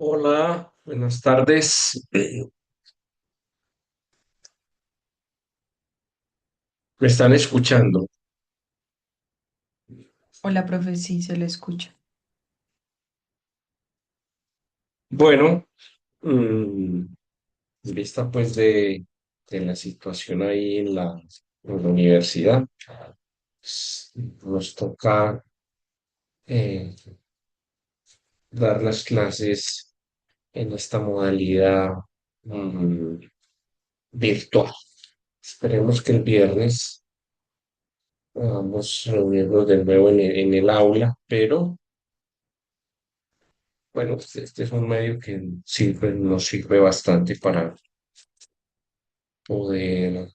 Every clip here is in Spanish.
Hola, buenas tardes. ¿Me están escuchando? Hola, profe, sí, se le escucha. Bueno, mm, en vista pues de la situación ahí en la universidad, nos toca eh, dar las clases en esta modalidad mm, virtual. Esperemos que el viernes podamos reunirnos de nuevo en el aula, pero bueno, este es un medio que nos sirve bastante para poder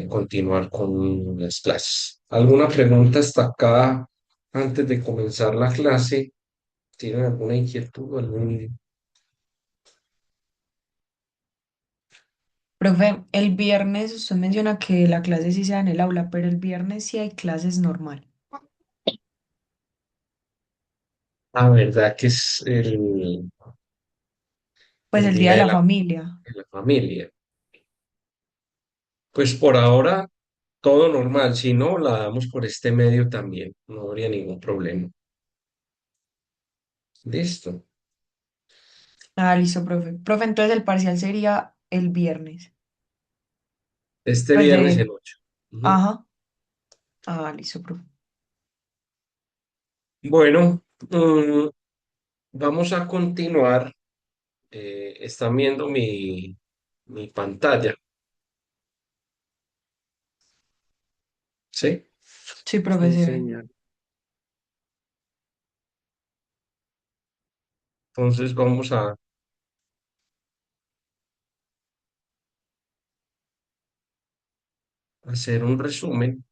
continuar con las clases. ¿Alguna pregunta hasta acá antes de comenzar la clase? ¿Tienen alguna inquietud o algún... Profe, el viernes usted menciona que la clase sí sea en el aula, pero el viernes sí hay clases normal, La verdad que es pues el el día día de la familia. de la familia. Pues por ahora todo normal, si no, la damos por este medio también, no habría ningún problema. Listo. Ah, listo, profe. Profe, entonces el parcial sería el viernes. Este Pues viernes en de, 8. Ujú. ajá. Ah, listo, profe. Bueno, vamos a continuar. Están viendo mi pantalla, ¿sí? Sí, profe, Sí, se ve. señor. Entonces vamos a hacer un resumen.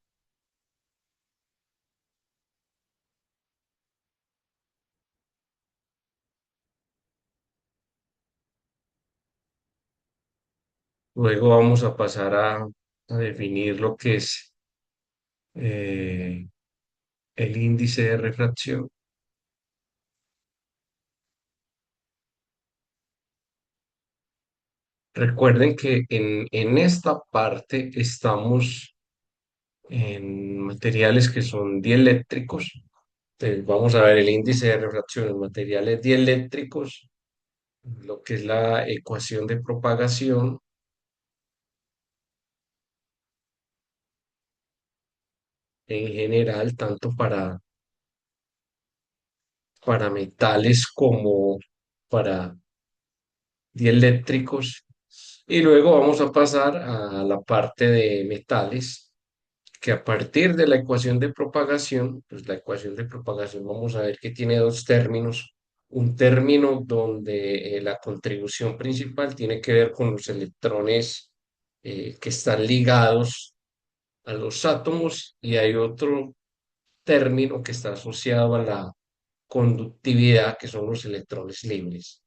Luego vamos a pasar a definir lo que es eh, el índice de refracción. Recuerden que en esta parte estamos en materiales que son dieléctricos. Entonces vamos a ver el índice de refracción en materiales dieléctricos, lo que es la ecuación de propagación en general, tanto para metales como para dieléctricos. Y luego vamos a pasar a la parte de metales, que a partir de la ecuación de propagación, pues la ecuación de propagación vamos a ver que tiene dos términos. Un término donde la contribución principal tiene que ver con los electrones que están ligados a los átomos y hay otro término que está asociado a la conductividad, que son los electrones libres.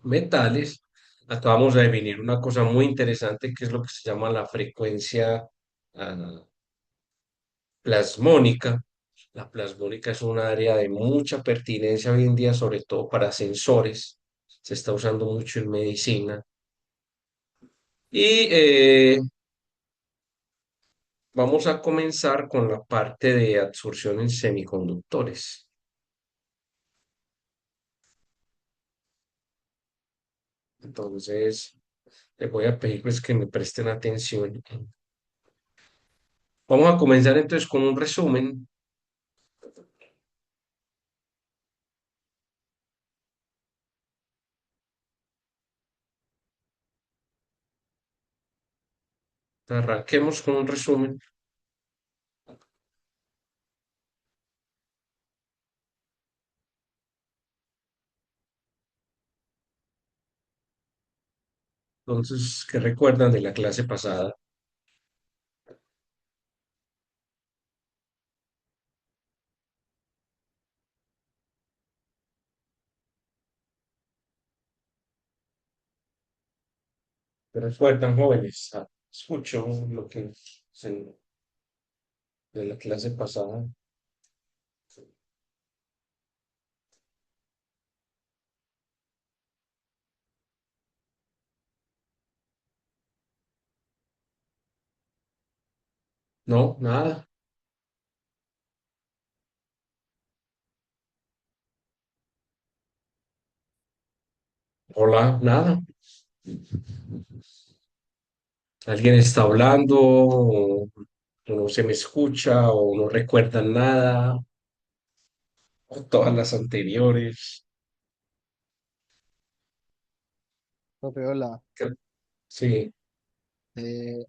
Metales, acá vamos a definir una cosa muy interesante que es lo que se llama la frecuencia ah, plasmónica. La plasmónica es un área de mucha pertinencia hoy en día, sobre todo para sensores. Se está usando mucho en medicina. Y vamos a comenzar con la parte de absorción en semiconductores. Entonces, les voy a pedir pues que me presten atención. Vamos a comenzar entonces con un resumen. Arranquemos con un resumen. Entonces, ¿qué recuerdan de la clase pasada? ¿Qué recuerdan, jóvenes? Ah, escucho lo que de la clase pasada. No, nada. Hola, nada. Alguien está hablando, o no se me escucha, o no recuerdan nada, o todas las anteriores. Profe, hola. Sí, Eh,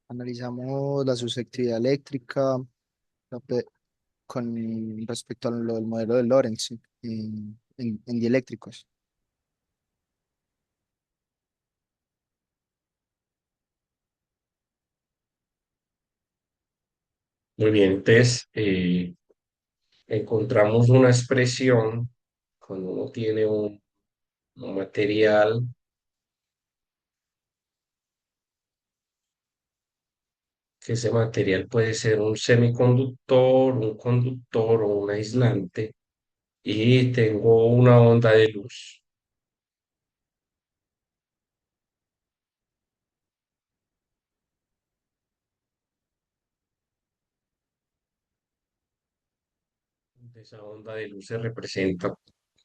Analizamos la susceptibilidad eléctrica la pe- con respecto al modelo de Lorentz en dieléctricos. muy bien. Entonces, encontramos una expresión cuando uno tiene un material, que ese material puede ser un semiconductor, un conductor o un aislante, y tengo una onda de luz. Esa onda de luz se representa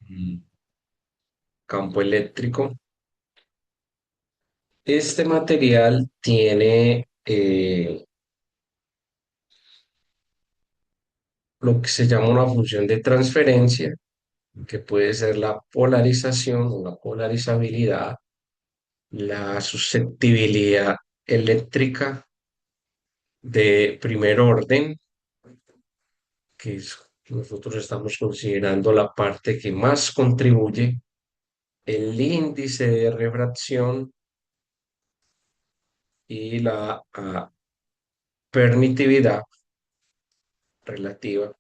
un campo eléctrico. Este material tiene lo que se llama una función de transferencia, que puede ser la polarización o la polarizabilidad, la susceptibilidad eléctrica de primer orden, que es, nosotros estamos considerando la parte que más contribuye, el índice de refracción y la permitividad relativa.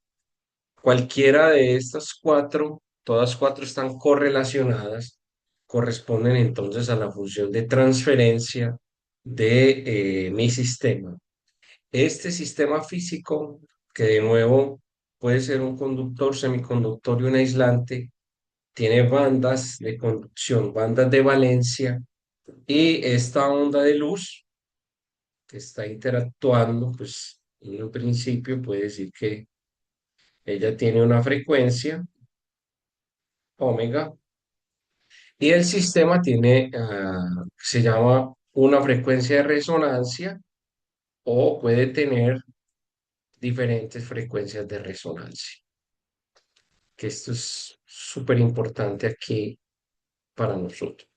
Cualquiera de estas cuatro, todas cuatro están correlacionadas, corresponden entonces a la función de transferencia de mi sistema. Este sistema físico, que de nuevo puede ser un conductor, semiconductor y un aislante, tiene bandas de conducción, bandas de valencia, y esta onda de luz que está interactuando, pues en un principio puede decir que ella tiene una frecuencia omega, y el sistema tiene, se llama una frecuencia de resonancia, o puede tener diferentes frecuencias de resonancia, que esto es súper importante aquí para nosotros.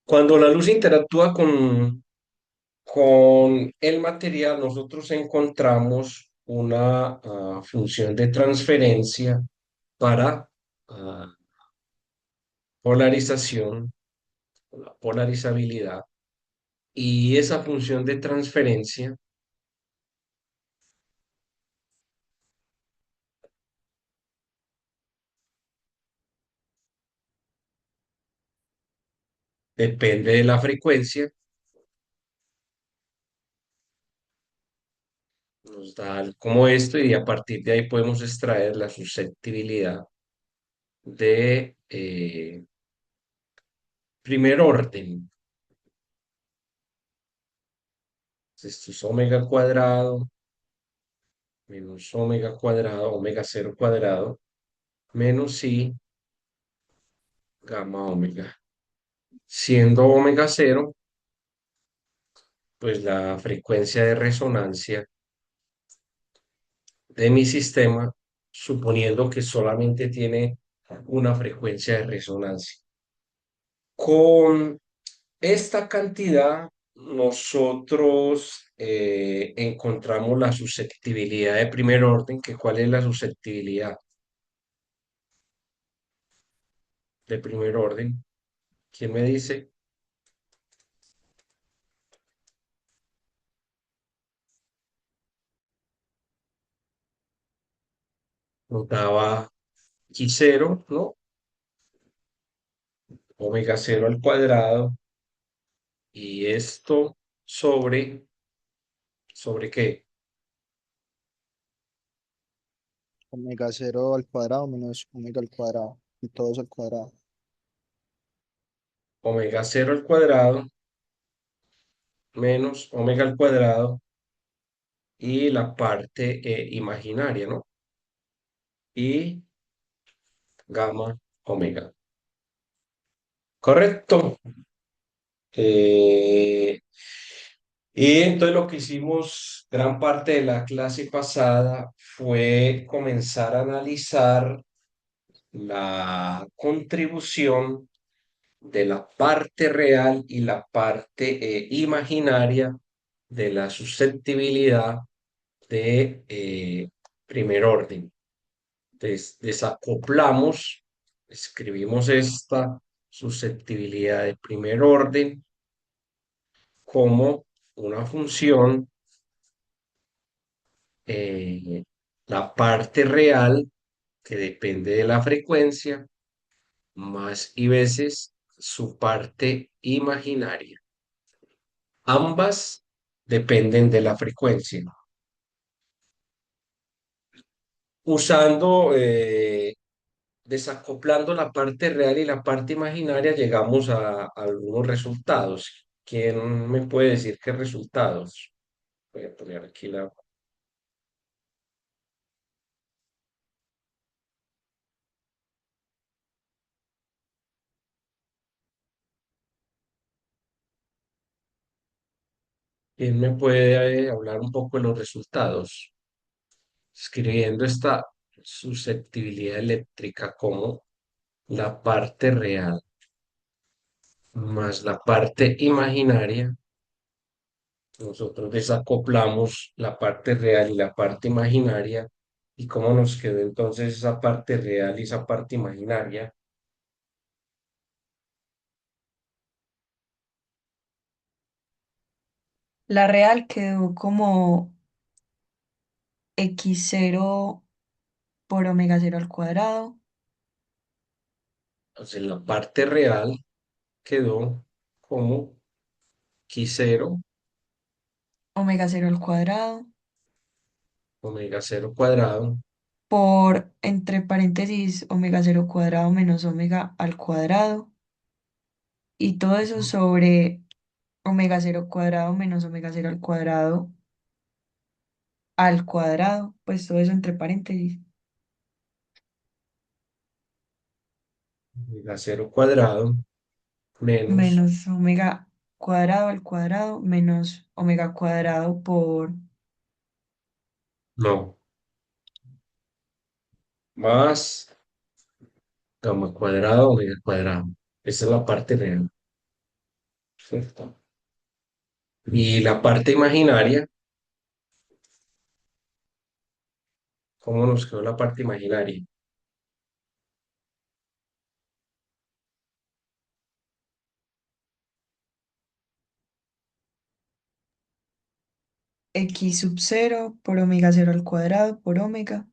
Cuando la luz interactúa con el material, nosotros encontramos una función de transferencia para ah, polarización, la polarizabilidad, y esa función de transferencia depende de la frecuencia, nos da algo como esto, y a partir de ahí podemos extraer la susceptibilidad de primer orden. Esto es omega cuadrado menos omega cuadrado, omega cero cuadrado, menos i gamma omega. Siendo omega cero, pues la frecuencia de resonancia de mi sistema, suponiendo que solamente tiene una frecuencia de resonancia. Con esta cantidad, nosotros encontramos la susceptibilidad de primer orden, que ¿cuál es la susceptibilidad de primer orden? ¿Quién me dice? Nos daba X cero, ¿no? Omega cero al cuadrado, y esto ¿sobre qué? Omega cero al cuadrado menos omega al cuadrado. Y todo eso al cuadrado. Omega cero al cuadrado menos omega al cuadrado y la parte imaginaria, ¿no? Y gamma omega. ¿Correcto? Eh, y entonces lo que hicimos gran parte de la clase pasada fue comenzar a analizar la contribución de la parte real y la parte imaginaria de la susceptibilidad de primer orden. Desacoplamos, escribimos esta susceptibilidad de primer orden como una función, eh, la parte real que depende de la frecuencia, más y veces su parte imaginaria. Ambas dependen de la frecuencia. Usando, desacoplando la parte real y la parte imaginaria, llegamos a algunos resultados. ¿Quién me puede decir qué resultados? Voy a poner aquí la... ¿Quién me puede hablar un poco de los resultados? Escribiendo esta susceptibilidad eléctrica como la parte real más la parte imaginaria. Nosotros desacoplamos la parte real y la parte imaginaria. ¿Y cómo nos quedó entonces esa parte real y esa parte imaginaria? La real quedó como x0 por omega cero al cuadrado, Entonces la parte real quedó como Q0 omega cero al cuadrado, omega cero cuadrado. por, entre paréntesis, omega cero cuadrado menos omega al cuadrado, y todo eso Ujú. sobre omega cero cuadrado menos omega cero al cuadrado, pues todo eso entre paréntesis, Omega cero cuadrado menos, menos omega cuadrado al cuadrado menos omega cuadrado por no, más gamma cuadrado, omega cuadrado. Esa es la parte real. ¿Cierto? Y la parte imaginaria, ¿cómo nos quedó la parte imaginaria? x sub cero por omega cero al cuadrado por omega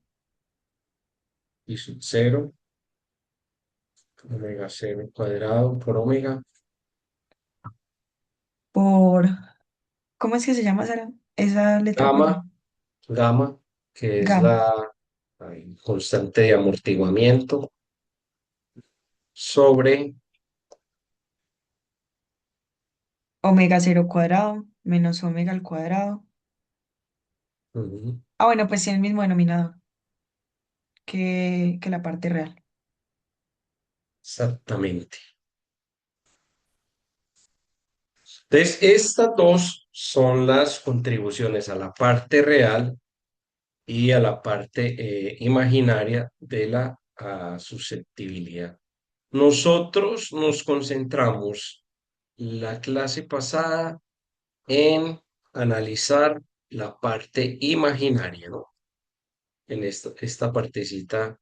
Y sub cero omega cero cuadrado por omega, por, ¿cómo es que se llama esa letra, gamma, perdón? gamma, que es Gamma, la constante de amortiguamiento, sobre omega cero cuadrado menos omega al cuadrado. ujú, Ah, bueno, pues tiene el mismo denominador que la parte real. exactamente. Entonces, estas dos son las contribuciones a la parte real y a la parte imaginaria de la susceptibilidad. Nosotros nos concentramos la clase pasada en analizar la parte imaginaria, ¿no? En esta partecita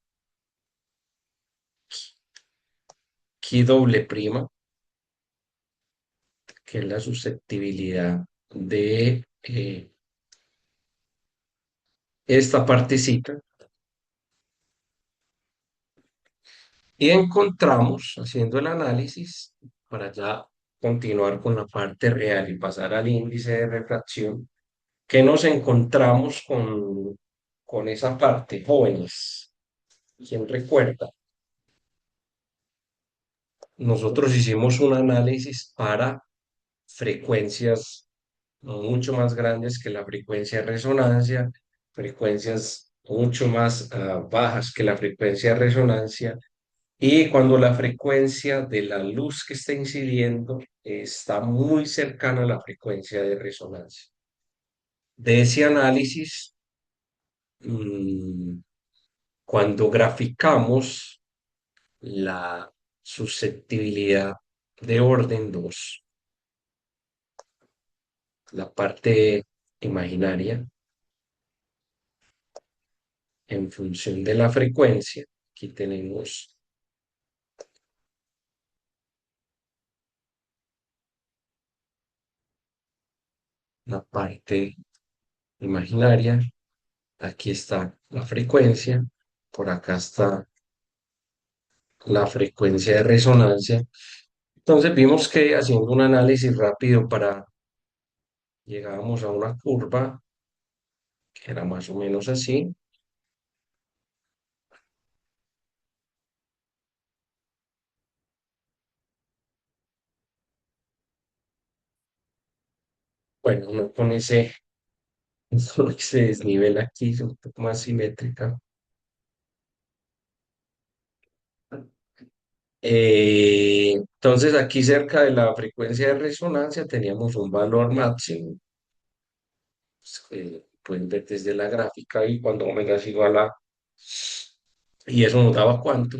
aquí doble prima, que es la susceptibilidad de esta partecita, y encontramos, haciendo el análisis, para ya continuar con la parte real y pasar al índice de refracción, que nos encontramos con esa parte, jóvenes. ¿Quién recuerda? Nosotros hicimos un análisis para frecuencias mucho más grandes que la frecuencia de resonancia, frecuencias mucho más bajas que la frecuencia de resonancia, y cuando la frecuencia de la luz que está incidiendo está muy cercana a la frecuencia de resonancia. De ese análisis, mm, cuando graficamos la susceptibilidad de orden 2, la parte imaginaria, en función de la frecuencia, aquí tenemos la parte imaginaria, aquí está la frecuencia, por acá está la frecuencia de resonancia. Entonces vimos que haciendo un análisis rápido para llegábamos a una curva que era más o menos así. Bueno, uno con ese, ese desnivel aquí es un poco más simétrica. Entonces aquí cerca de la frecuencia de resonancia teníamos un valor máximo, pues, que pueden ver desde la gráfica y cuando omega es igual a, y eso nos daba cuánto,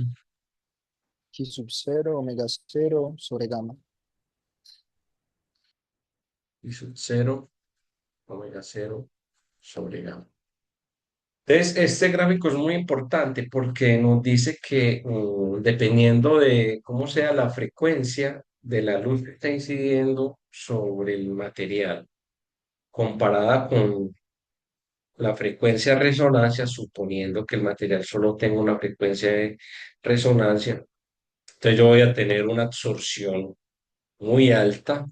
X sub cero, omega cero sobre gamma. y sub 0, omega 0 sobre gamma. Entonces, este gráfico es muy importante porque nos dice que dependiendo de cómo sea la frecuencia de la luz que está incidiendo sobre el material, comparada con la frecuencia de resonancia, suponiendo que el material solo tenga una frecuencia de resonancia, entonces yo voy a tener una absorción muy alta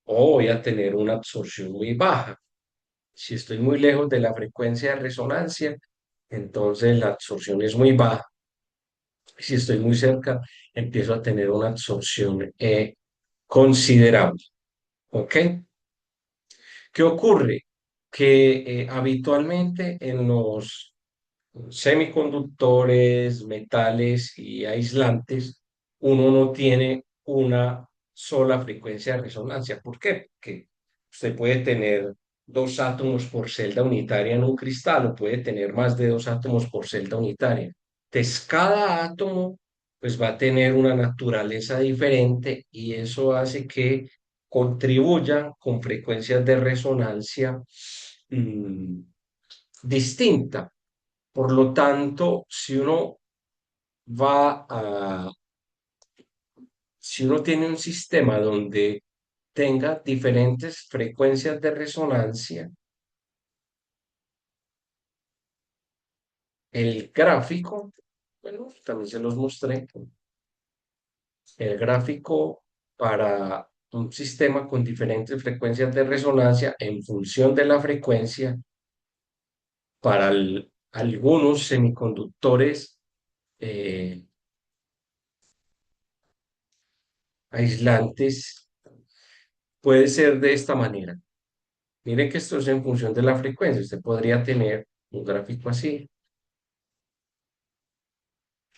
o voy a tener una absorción muy baja. Si estoy muy lejos de la frecuencia de resonancia, entonces la absorción es muy baja. Si estoy muy cerca, empiezo a tener una absorción considerable. ¿Ok? ¿Qué ocurre? Que habitualmente en los semiconductores, metales y aislantes, uno no tiene una sola frecuencia de resonancia. ¿Por qué? Porque usted puede tener dos átomos por celda unitaria en un cristal o puede tener más de dos átomos por celda unitaria. Entonces, cada átomo pues va a tener una naturaleza diferente y eso hace que contribuyan con frecuencias de resonancia mm, distinta. Por lo tanto, va a, si uno tiene un sistema donde tenga diferentes frecuencias de resonancia, el gráfico, bueno, también se los mostré, el gráfico para un sistema con diferentes frecuencias de resonancia en función de la frecuencia para algunos semiconductores eh, aislantes puede ser de esta manera. Mire que esto es en función de la frecuencia. Usted podría tener un gráfico así.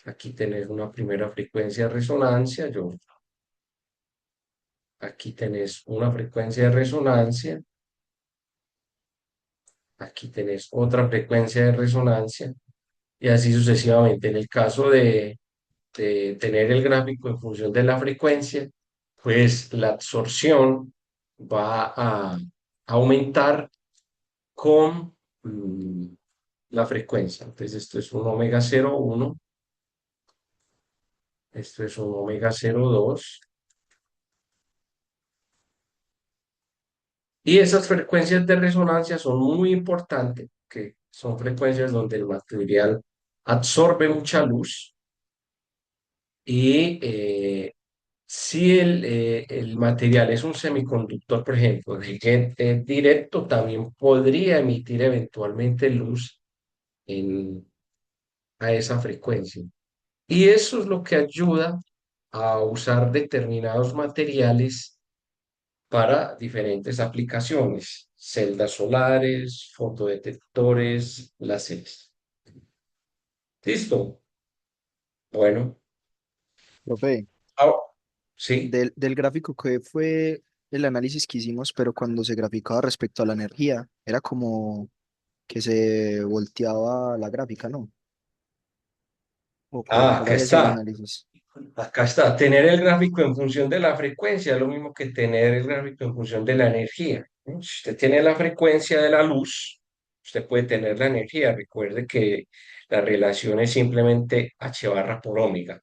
Aquí tenés una primera frecuencia de resonancia. Aquí tenés una frecuencia de resonancia. Aquí tenés otra frecuencia de resonancia. Y así sucesivamente. En el caso de tener el gráfico en función de la frecuencia, pues la absorción va a aumentar con la frecuencia. Entonces, esto es un omega 0,1. Esto es un omega 0,2. Y esas frecuencias de resonancia son muy importantes, que son frecuencias donde el material absorbe mucha luz y si el material es un semiconductor, por ejemplo, de jet directo, también podría emitir eventualmente luz en, a esa frecuencia. Y eso es lo que ayuda a usar determinados materiales para diferentes aplicaciones, celdas solares, fotodetectores, láseres. ¿Listo? Bueno, Profe, ah, sí. del gráfico que fue el análisis que hicimos, pero cuando se graficaba respecto a la energía, era como que se volteaba la gráfica, ¿no? ¿O Ah, cuál acá había sido el está. análisis? Acá está. Tener el gráfico en función de la frecuencia es lo mismo que tener el gráfico en función de la energía, ¿no? Si usted tiene la frecuencia de la luz, usted puede tener la energía. Recuerde que la relación es simplemente H barra por omega.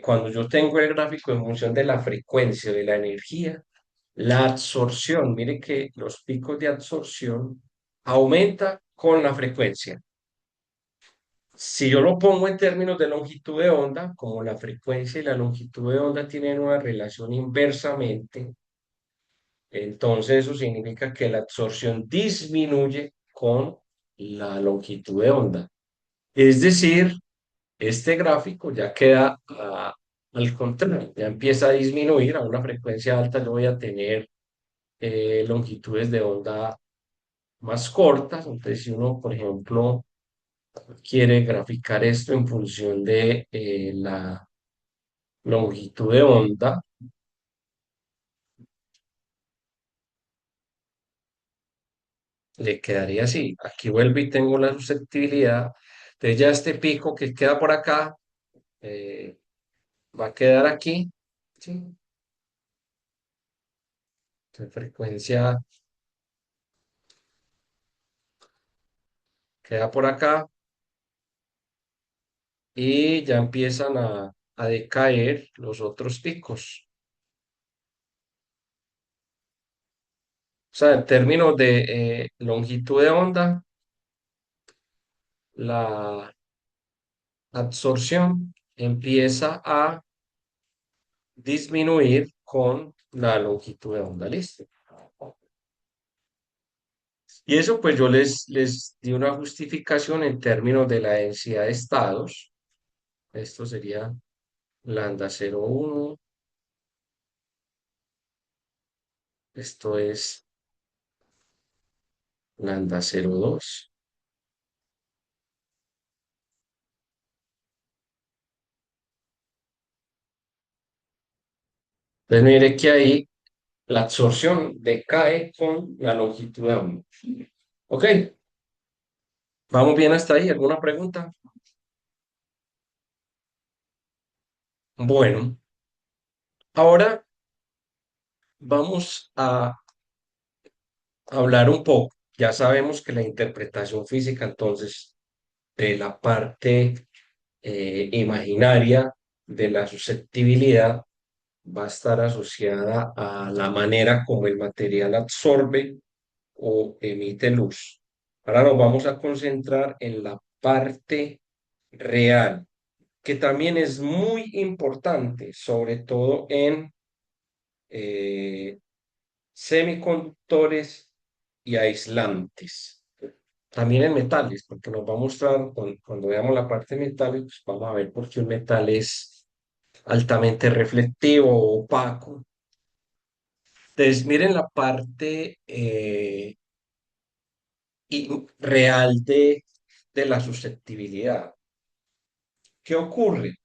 Cuando yo tengo el gráfico en función de la frecuencia de la energía, la absorción, mire que los picos de absorción aumenta con la frecuencia. Si yo lo pongo en términos de longitud de onda, como la frecuencia y la longitud de onda tienen una relación inversamente, entonces eso significa que la absorción disminuye con la longitud de onda. Es decir, este gráfico ya queda al contrario, ya empieza a disminuir a una frecuencia alta. Yo voy a tener longitudes de onda más cortas. Entonces, si uno, por ejemplo, quiere graficar esto en función de la longitud de onda, le quedaría así. Aquí vuelvo y tengo la susceptibilidad. Entonces, ya este pico que queda por acá eh, va a quedar aquí. ¿Sí? Entonces, frecuencia queda por acá y ya empiezan a decaer los otros picos. O sea, en términos de longitud de onda, la absorción empieza a disminuir con la longitud de onda, ¿listo? Y eso pues yo les di una justificación en términos de la densidad de estados. Esto sería lambda 0,1, esto es lambda 0,2. Entonces mire que ahí la absorción decae con la longitud de onda. Ok, ¿vamos bien hasta ahí? ¿Alguna pregunta? Bueno, ahora vamos a hablar un poco. Ya sabemos que la interpretación física, entonces, de la parte imaginaria de la susceptibilidad va a estar asociada a la manera como el material absorbe o emite luz. Ahora nos vamos a concentrar en la parte real, que también es muy importante, sobre todo en eh, semiconductores y aislantes. También en metales, porque nos va a mostrar cuando veamos la parte de metales, pues vamos a ver por qué un metal es altamente reflectivo o opaco. Entonces, miren la parte real de la susceptibilidad. ¿Qué ocurre?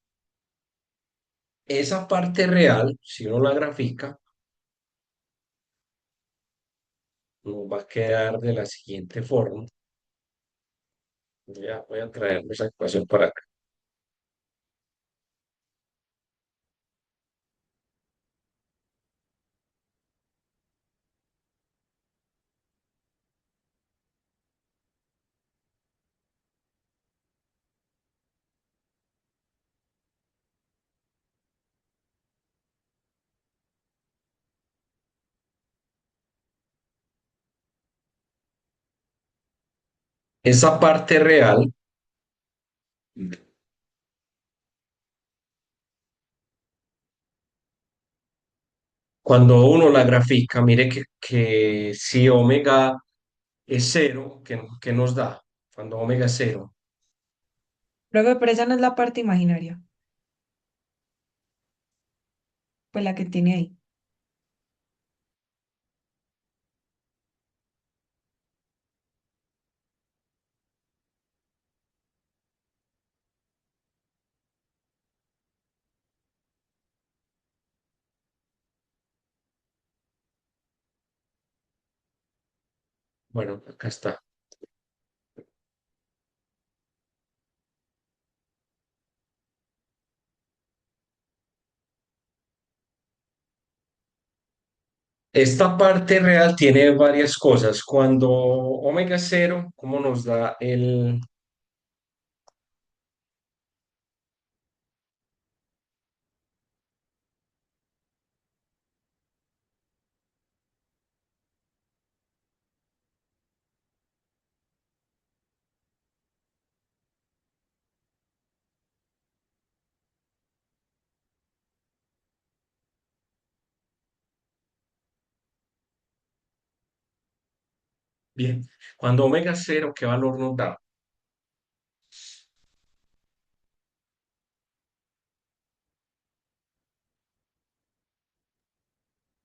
Esa parte real, si uno la grafica, nos va a quedar de la siguiente forma. Ya voy a traer esa ecuación para acá. Esa parte real, cuando uno la grafica, mire que si omega es cero, ¿qué nos da? Cuando omega es cero. Profe, pero esa no es la parte imaginaria, pues la que tiene ahí. Bueno, acá está. Esta parte real tiene varias cosas. Cuando omega cero, ¿cómo nos da el... Bien, cuando omega cero, ¿qué valor nos da?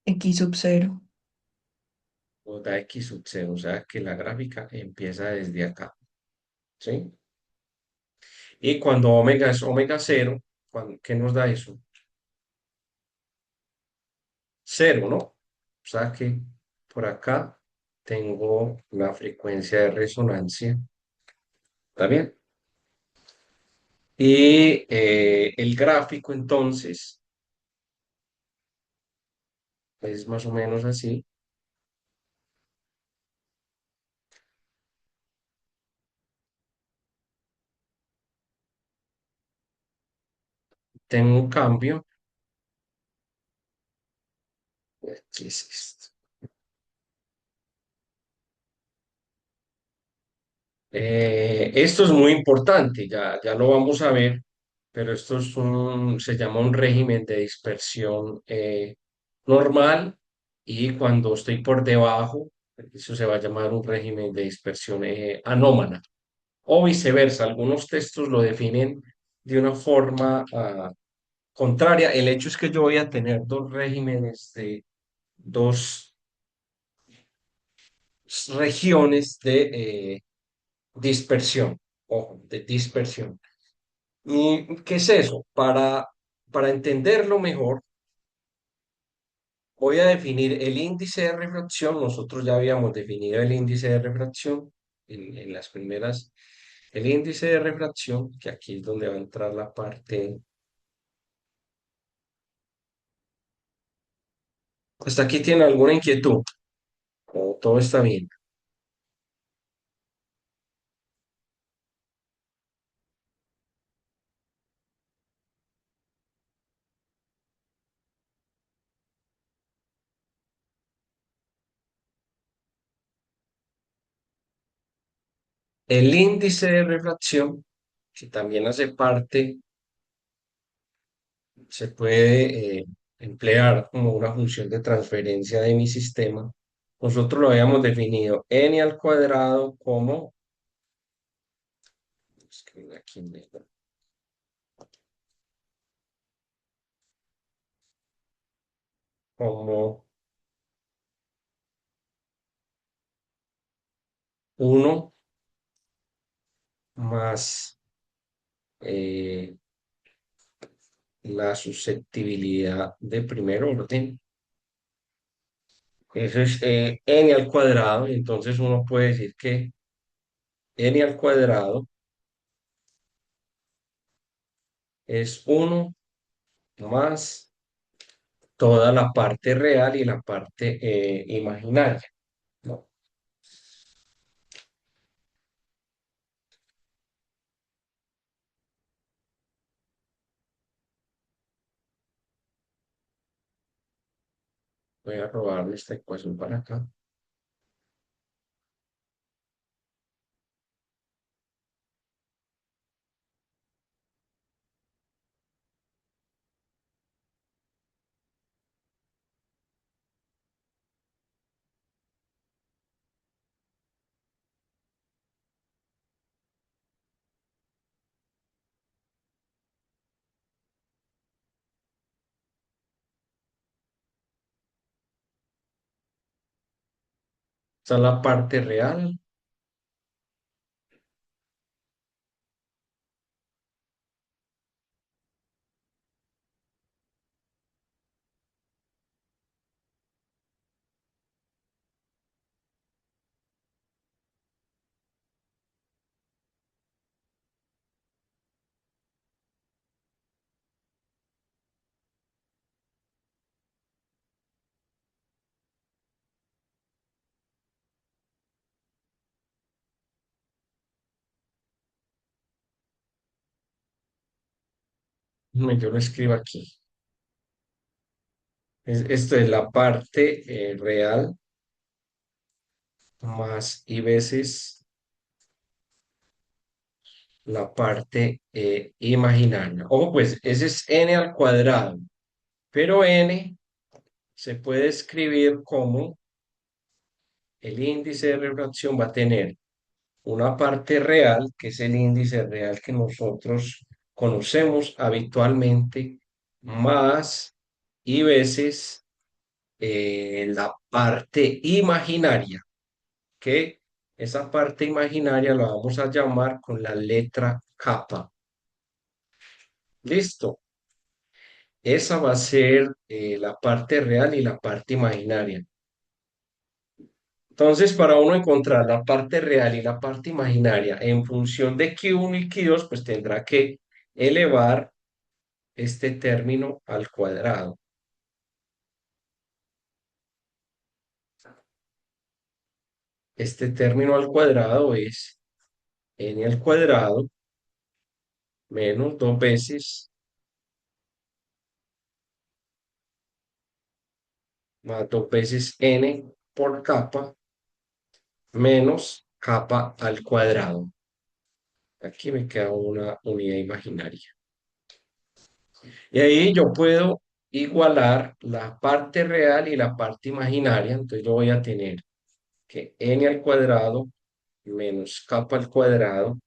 X sub cero. Nos da X sub cero, o sea que la gráfica empieza desde acá, ¿sí? Y cuando omega es omega cero, ¿qué nos da eso? Cero, ¿no? O sea que por acá tengo la frecuencia de resonancia, ¿está bien? Y el gráfico entonces es más o menos así. Tengo un cambio. ¿Qué es esto? Esto es muy importante, ya lo vamos a ver, pero esto es se llama un régimen de dispersión normal y cuando estoy por debajo, eso se va a llamar un régimen de dispersión anómala o viceversa. Algunos textos lo definen de una forma contraria. El hecho es que yo voy a tener dos regímenes de dos regiones de dispersión, ojo, de dispersión. ¿Y qué es eso? Para entenderlo mejor, voy a definir el índice de refracción. Nosotros ya habíamos definido el índice de refracción en las primeras. El índice de refracción, que aquí es donde va a entrar la parte. ¿Hasta aquí tiene alguna inquietud? ¿O todo está bien? El índice de refracción, que también hace parte, se puede emplear como una función de transferencia de mi sistema. Nosotros lo habíamos definido n al cuadrado como, escribir aquí en negro, como uno más eh, la susceptibilidad de primer orden. Eso es n al cuadrado, y entonces uno puede decir que n al cuadrado es uno más toda la parte real y la parte imaginaria, ¿no? Voy a robarle esta ecuación para acá. Esta es la parte real. Yo lo escribo aquí. Esto es la parte real más y veces la parte imaginaria. Ojo, pues ese es n al cuadrado, pero n se puede escribir como el índice de refracción va a tener una parte real, que es el índice real que nosotros conocemos habitualmente, más y veces la parte imaginaria, que esa parte imaginaria la vamos a llamar con la letra kappa. Listo. Esa va a ser la parte real y la parte imaginaria. Entonces, para uno encontrar la parte real y la parte imaginaria en función de Q1 y Q2, pues tendrá que elevar este término al cuadrado. Este término al cuadrado es n al cuadrado menos dos veces más dos veces n por capa menos capa al cuadrado. Aquí me queda una unidad imaginaria. Y ahí yo puedo igualar la parte real y la parte imaginaria. Entonces yo voy a tener que n al cuadrado menos capa al cuadrado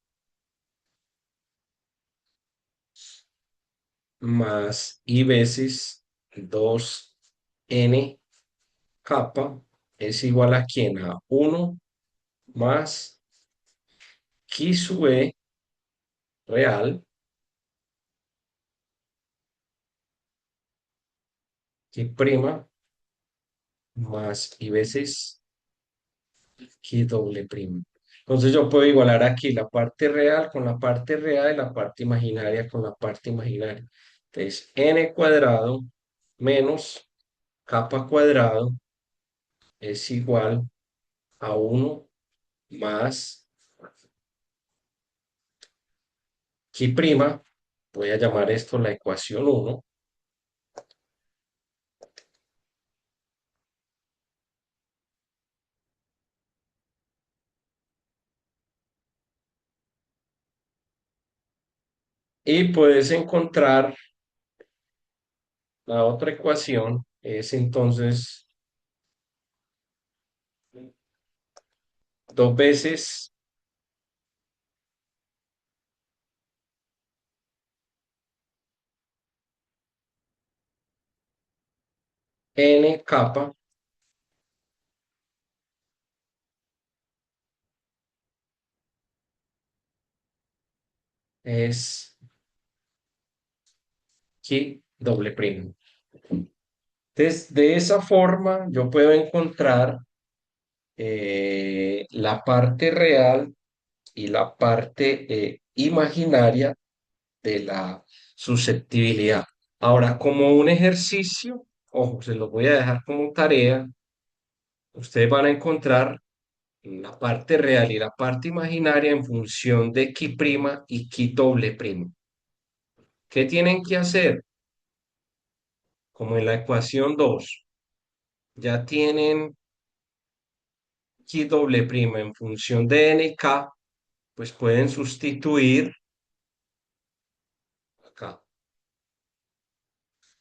más i veces dos n capa es igual a quién, a uno más Q sub e real, Q prima más i veces Q doble prima. Entonces yo puedo igualar aquí la parte real con la parte real y la parte imaginaria con la parte imaginaria. Entonces n cuadrado menos capa cuadrado es igual a uno más Q prima. Voy a llamar esto la ecuación uno. Y puedes encontrar la otra ecuación, es entonces dos veces n capa es Q doble prima. Entonces, de esa forma yo puedo encontrar la parte real y la parte imaginaria de la susceptibilidad. Ahora, como un ejercicio, ojo, se lo voy a dejar como tarea, ustedes van a encontrar la parte real y la parte imaginaria en función de Q prima y Q doble prima. ¿Qué tienen que hacer? Como en la ecuación 2 ya tienen Q doble prima en función de nk, pues pueden sustituir acá.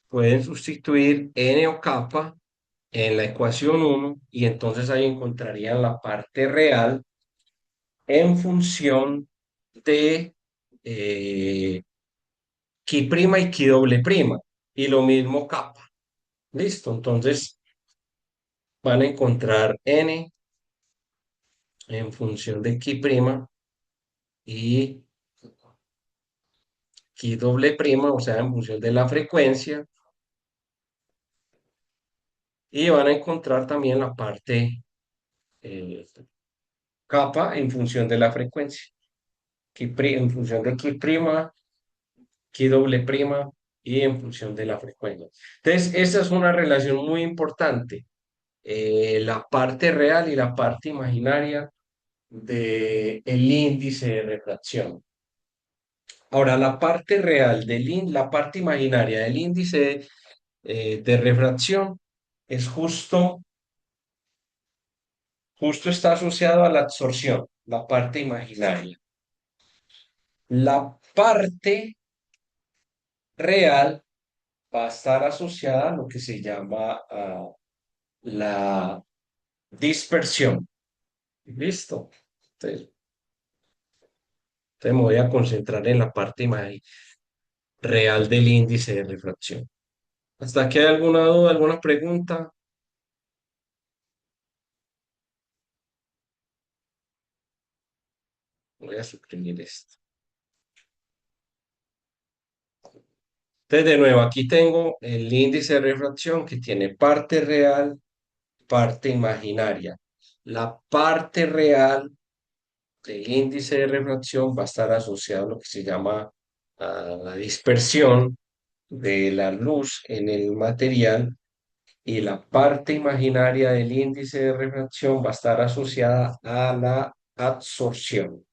Pueden sustituir n o kappa en la ecuación uno y entonces ahí encontrarían la parte real en función de Q prima y Q doble prima. Y lo mismo kappa. Listo, entonces van a encontrar n en función de Q prima y Q doble prima, o sea, en función de la frecuencia. Y van a encontrar también la parte capa en función de la frecuencia. En función de Q prima, Q doble prima y en función de la frecuencia. Entonces, esa es una relación muy importante. La parte real y la parte imaginaria del índice de refracción. Ahora, la parte real la parte imaginaria del índice de refracción es justo está asociado a la absorción, la parte imaginaria. La parte real va a estar asociada a lo que se llama la dispersión. ¿Listo? Entonces, me voy a concentrar en la parte real del índice de refracción. ¿Hasta aquí hay alguna duda, alguna pregunta? Voy a suprimir esto. Entonces, de nuevo, aquí tengo el índice de refracción que tiene parte real, parte imaginaria. La parte real del índice de refracción va a estar asociado a lo que se llama la dispersión de la luz en el material, y la parte imaginaria del índice de refracción va a estar asociada a la absorción.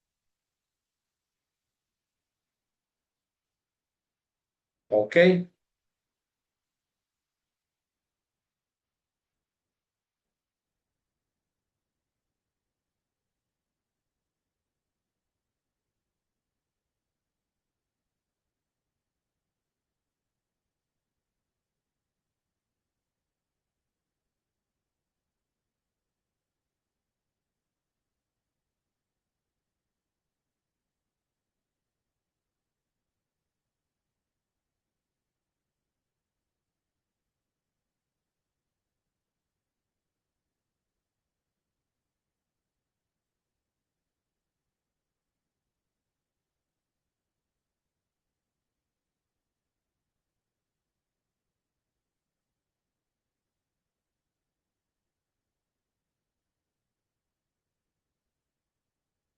¿Ok?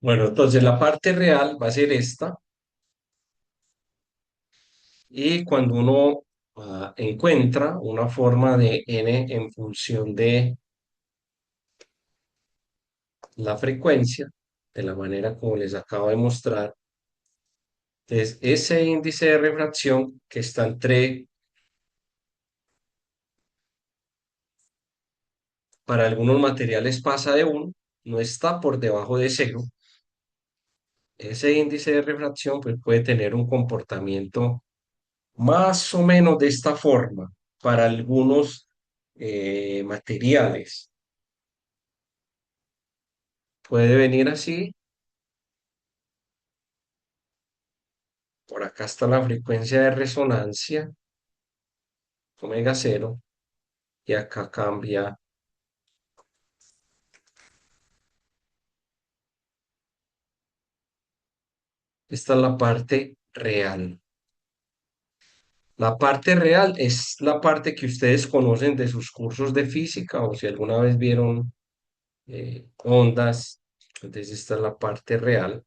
Bueno, entonces la parte real va a ser esta, y cuando uno encuentra una forma de n en función de la frecuencia, de la manera como les acabo de mostrar, entonces ese índice de refracción que está para algunos materiales pasa de 1, no está por debajo de 0. Ese índice de refracción pues, puede tener un comportamiento más o menos de esta forma para algunos materiales. Puede venir así. Por acá está la frecuencia de resonancia, omega cero, y acá cambia. Esta es la parte real. La parte real es la parte que ustedes conocen de sus cursos de física, o si alguna vez vieron ondas. Entonces esta es la parte real,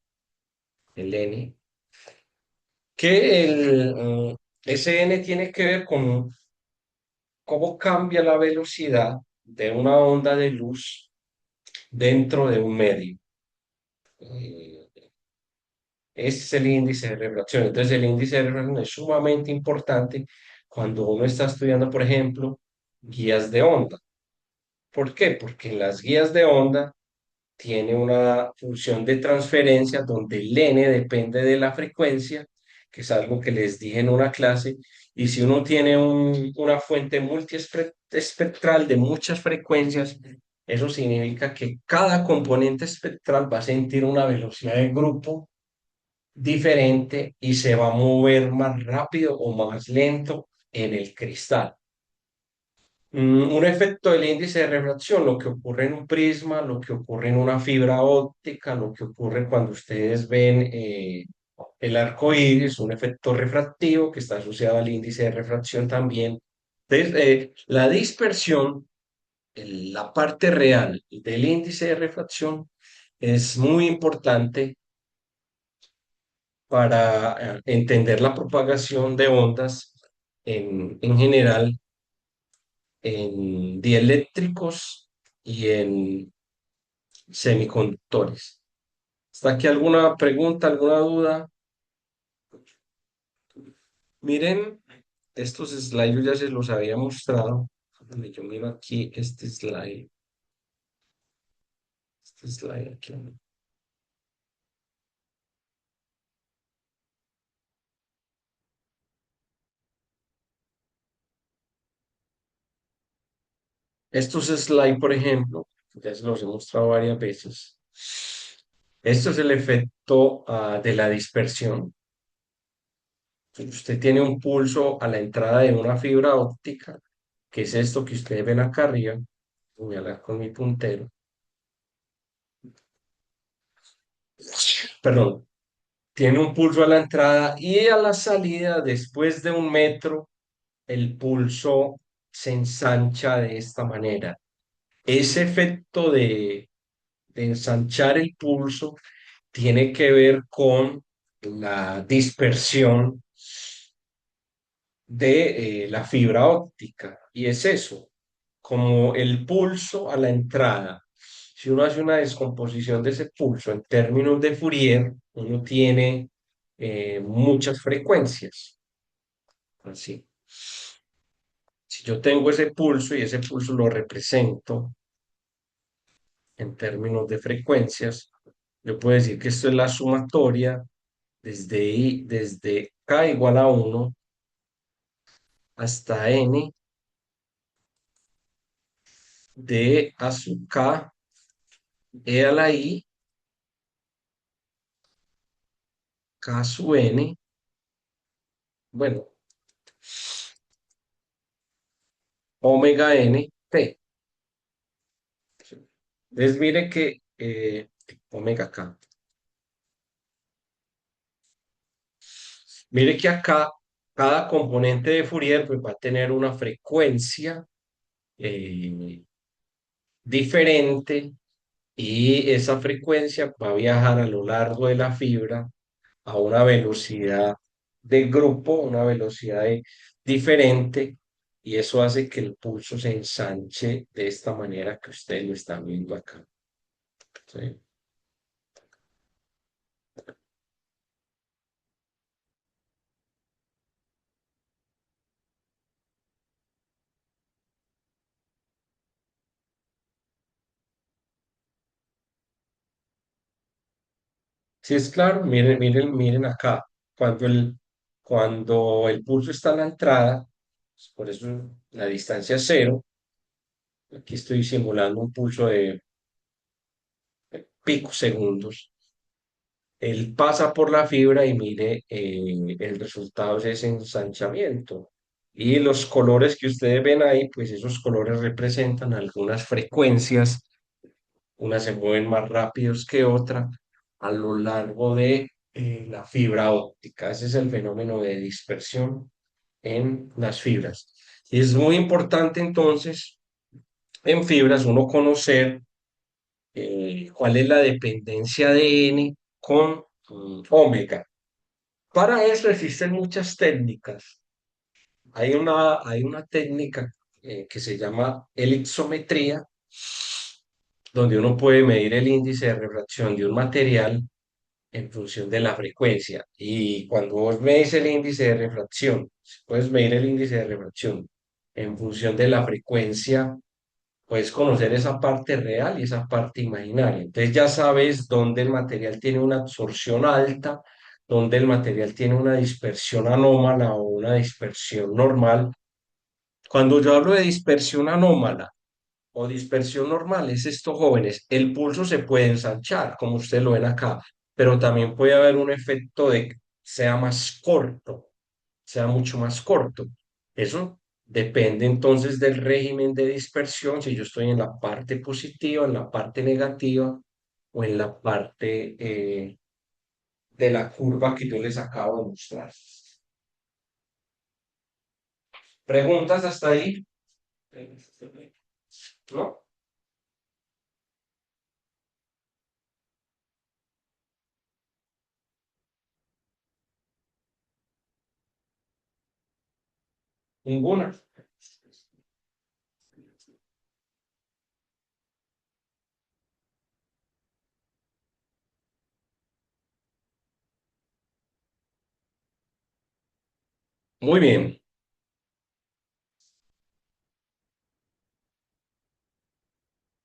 el n, que ese n tiene que ver con cómo cambia la velocidad de una onda de luz dentro de un medio. Eh, Ese es el índice de refracción. Entonces, el índice de refracción es sumamente importante cuando uno está estudiando, por ejemplo, guías de onda. ¿Por qué? Porque en las guías de onda tiene una función de transferencia donde el n depende de la frecuencia, que es algo que les dije en una clase, y si uno tiene una fuente multiespectral de muchas frecuencias, eso significa que cada componente espectral va a sentir una velocidad de grupo diferente y se va a mover más rápido o más lento en el cristal. Un efecto del índice de refracción, lo que ocurre en un prisma, lo que ocurre en una fibra óptica, lo que ocurre cuando ustedes ven el arco iris, un efecto refractivo que está asociado al índice de refracción también. Entonces, la dispersión, la parte real del índice de refracción, es muy importante para entender la propagación de ondas en general en dieléctricos y en semiconductores. ¿Está aquí alguna pregunta, alguna duda? Miren, estos slides yo ya se los había mostrado. Déjame, yo miro aquí este slide aquí. Estos slides, por ejemplo, ya se los he mostrado varias veces. Esto es el efecto de la dispersión. Usted tiene un pulso a la entrada de una fibra óptica, que es esto que ustedes ven acá arriba. Voy a hablar con mi puntero. Perdón. Tiene un pulso a la entrada y a la salida, después de 1 metro, el pulso se ensancha de esta manera. Ese efecto de ensanchar el pulso tiene que ver con la dispersión de la fibra óptica. Y es eso, como el pulso a la entrada. Si uno hace una descomposición de ese pulso en términos de Fourier, uno tiene muchas frecuencias. Así. Si yo tengo ese pulso y ese pulso lo represento en términos de frecuencias, yo puedo decir que esto es la sumatoria desde k igual a 1 hasta n de a sub k e a la i k sub n, bueno, omega n t. Entonces mire que omega k. Mire que acá cada componente de Fourier pues, va a tener una frecuencia eh, diferente y esa frecuencia va a viajar a lo largo de la fibra a una velocidad de grupo, diferente, y eso hace que el pulso se ensanche de esta manera que ustedes lo están viendo acá. ¿Sí? Sí, es claro, miren acá, cuando el pulso está en la entrada, pues, por eso la distancia es 0, aquí estoy simulando un pulso de picosegundos. Él pasa por la fibra y mire, el resultado es ese ensanchamiento. Y los colores que ustedes ven ahí, pues esos colores representan algunas frecuencias, unas se mueven más rápidos que otras a lo largo de la fibra óptica. Ese es el fenómeno de dispersión en las fibras. Y es muy importante entonces en fibras uno conocer cuál es la dependencia de N con omega. Para eso existen muchas técnicas. Hay una técnica que se llama elipsometría, donde uno puede medir el índice de refracción de un material en función de la frecuencia. Y cuando vos medís el índice de refracción, puedes medir el índice de refracción en función de la frecuencia, puedes conocer esa parte real y esa parte imaginaria. Entonces ya sabes dónde el material tiene una absorción alta, dónde el material tiene una dispersión anómala o una dispersión normal. Cuando yo hablo de dispersión anómala o dispersión normal, es esto, jóvenes, el pulso se puede ensanchar, como ustedes lo ven acá, pero también puede haber un efecto de que sea más corto, sea mucho más corto. Eso depende entonces del régimen de dispersión, si yo estoy en la parte positiva, en la parte negativa o en la parte de la curva que yo les acabo de mostrar. ¿Preguntas hasta ahí? ¿No? Ninguna. Muy bien.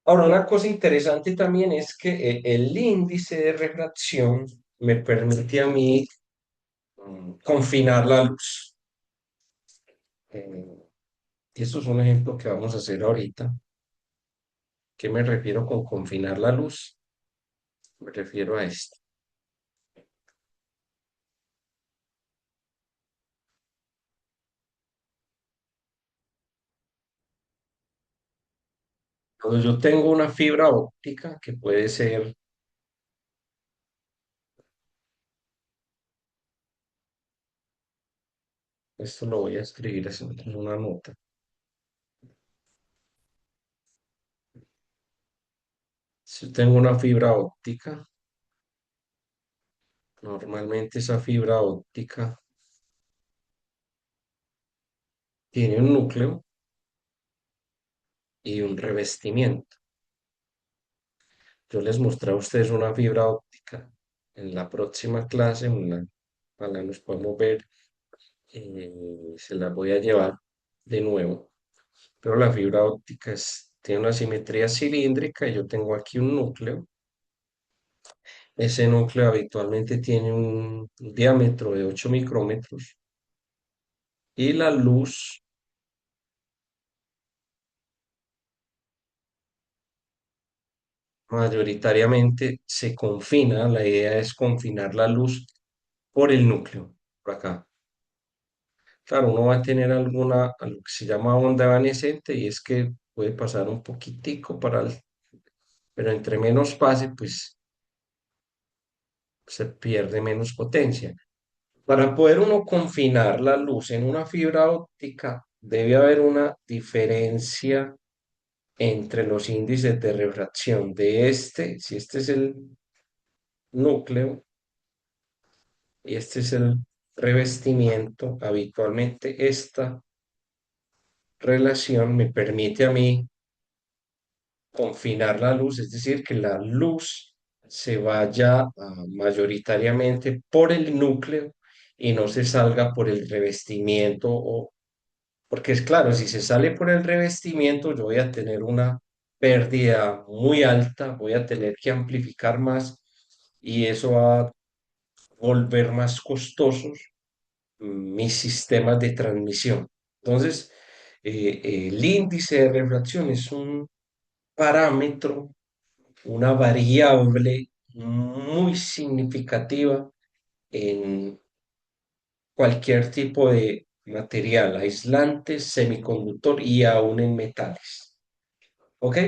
Ahora, una cosa interesante también es que el índice de refracción me permite a mí confinar la luz. Eh, y eso es un ejemplo que vamos a hacer ahorita. ¿Qué me refiero con confinar la luz? Me refiero a esto. Cuando yo tengo una fibra óptica que puede ser, esto lo voy a escribir así en una nota. Si yo tengo una fibra óptica, normalmente esa fibra óptica tiene un núcleo y un revestimiento. Yo les mostré a ustedes una fibra óptica. En la próxima clase, ojalá nos podemos ver, se las voy a llevar de nuevo. Pero la fibra óptica tiene una simetría cilíndrica y yo tengo aquí un núcleo. Ese núcleo habitualmente tiene un diámetro de 8 micrómetros y la luz mayoritariamente se confina, la idea es confinar la luz por el núcleo, por acá. Claro, uno va a tener algo que se llama onda evanescente y es que puede pasar un poquitico pero entre menos pase, pues se pierde menos potencia. Para poder uno confinar la luz en una fibra óptica, debe haber una diferencia entre los índices de refracción de si este es el núcleo y este es el revestimiento. Habitualmente esta relación me permite a mí confinar la luz, es decir, que la luz se vaya mayoritariamente por el núcleo y no se salga por el revestimiento, porque es claro, si se sale por el revestimiento, yo voy a tener una pérdida muy alta, voy a tener que amplificar más y eso va a volver más costosos mis sistemas de transmisión. Entonces, el índice de refracción es un parámetro, una variable muy significativa en cualquier tipo de material, aislante, semiconductor y aún en metales. ¿Ok?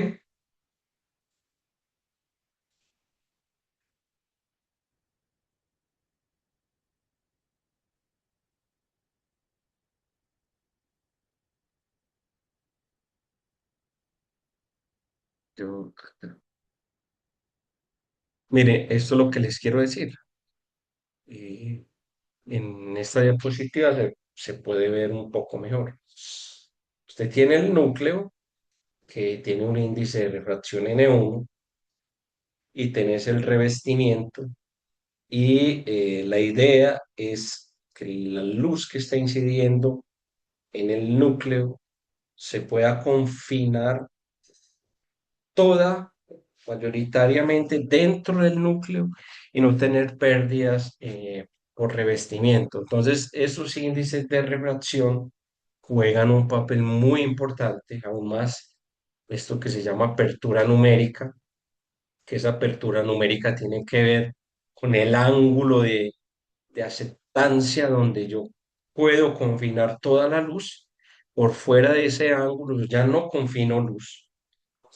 Yo- Mire, esto es lo que les quiero decir. Eh, en esta diapositiva se puede ver un poco mejor. Usted tiene el núcleo que tiene un índice de refracción N1 y tenés el revestimiento y la idea es que la luz que está incidiendo en el núcleo se pueda confinar toda mayoritariamente dentro del núcleo y no tener pérdidas por revestimiento. Entonces, esos índices de refracción juegan un papel muy importante, aún más esto que se llama apertura numérica, que esa apertura numérica tiene que ver con el ángulo de aceptancia donde yo puedo confinar toda la luz. Por fuera de ese ángulo yo ya no confino luz.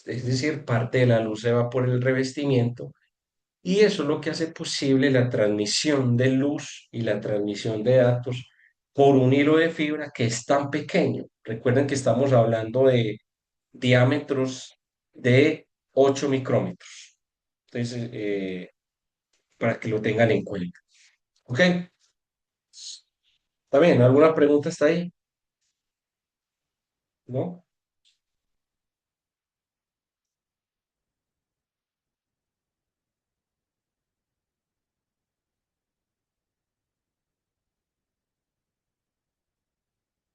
Es decir, parte de la luz se va por el revestimiento y eso es lo que hace posible la transmisión de luz y la transmisión de datos por un hilo de fibra que es tan pequeño. Recuerden que estamos hablando de diámetros de 8 micrómetros. Entonces, para que lo tengan en cuenta. ¿Ok? ¿Está bien? ¿Alguna pregunta está ahí? ¿No?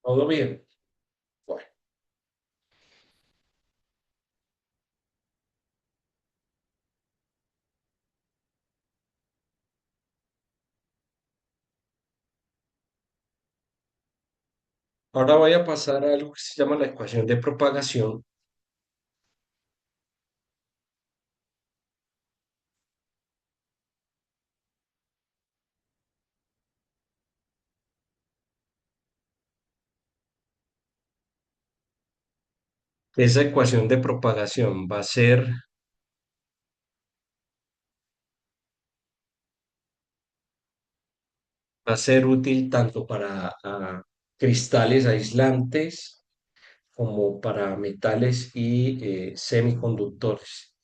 ¿Todo bien? Bueno, ahora voy a pasar a algo que se llama la ecuación de propagación. Esa ecuación de propagación va a ser útil tanto para cristales aislantes como para metales y semiconductores.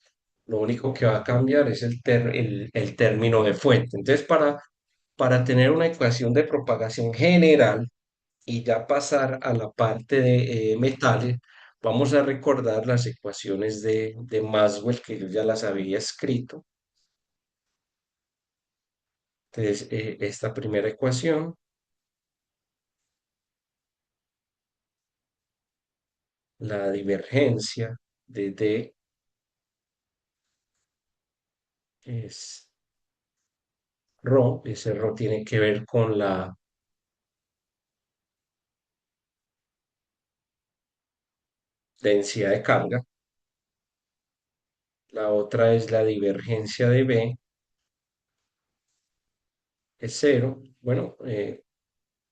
Lo único que va a cambiar es el término de fuente. Entonces, para tener una ecuación de propagación general y ya pasar a la parte de metales, vamos a recordar las ecuaciones de Maxwell, que yo ya las había escrito. Entonces, esta primera ecuación, la divergencia de D es ρ, ese ρ tiene que ver con la densidad de carga. La otra es la divergencia de B, es cero. Bueno,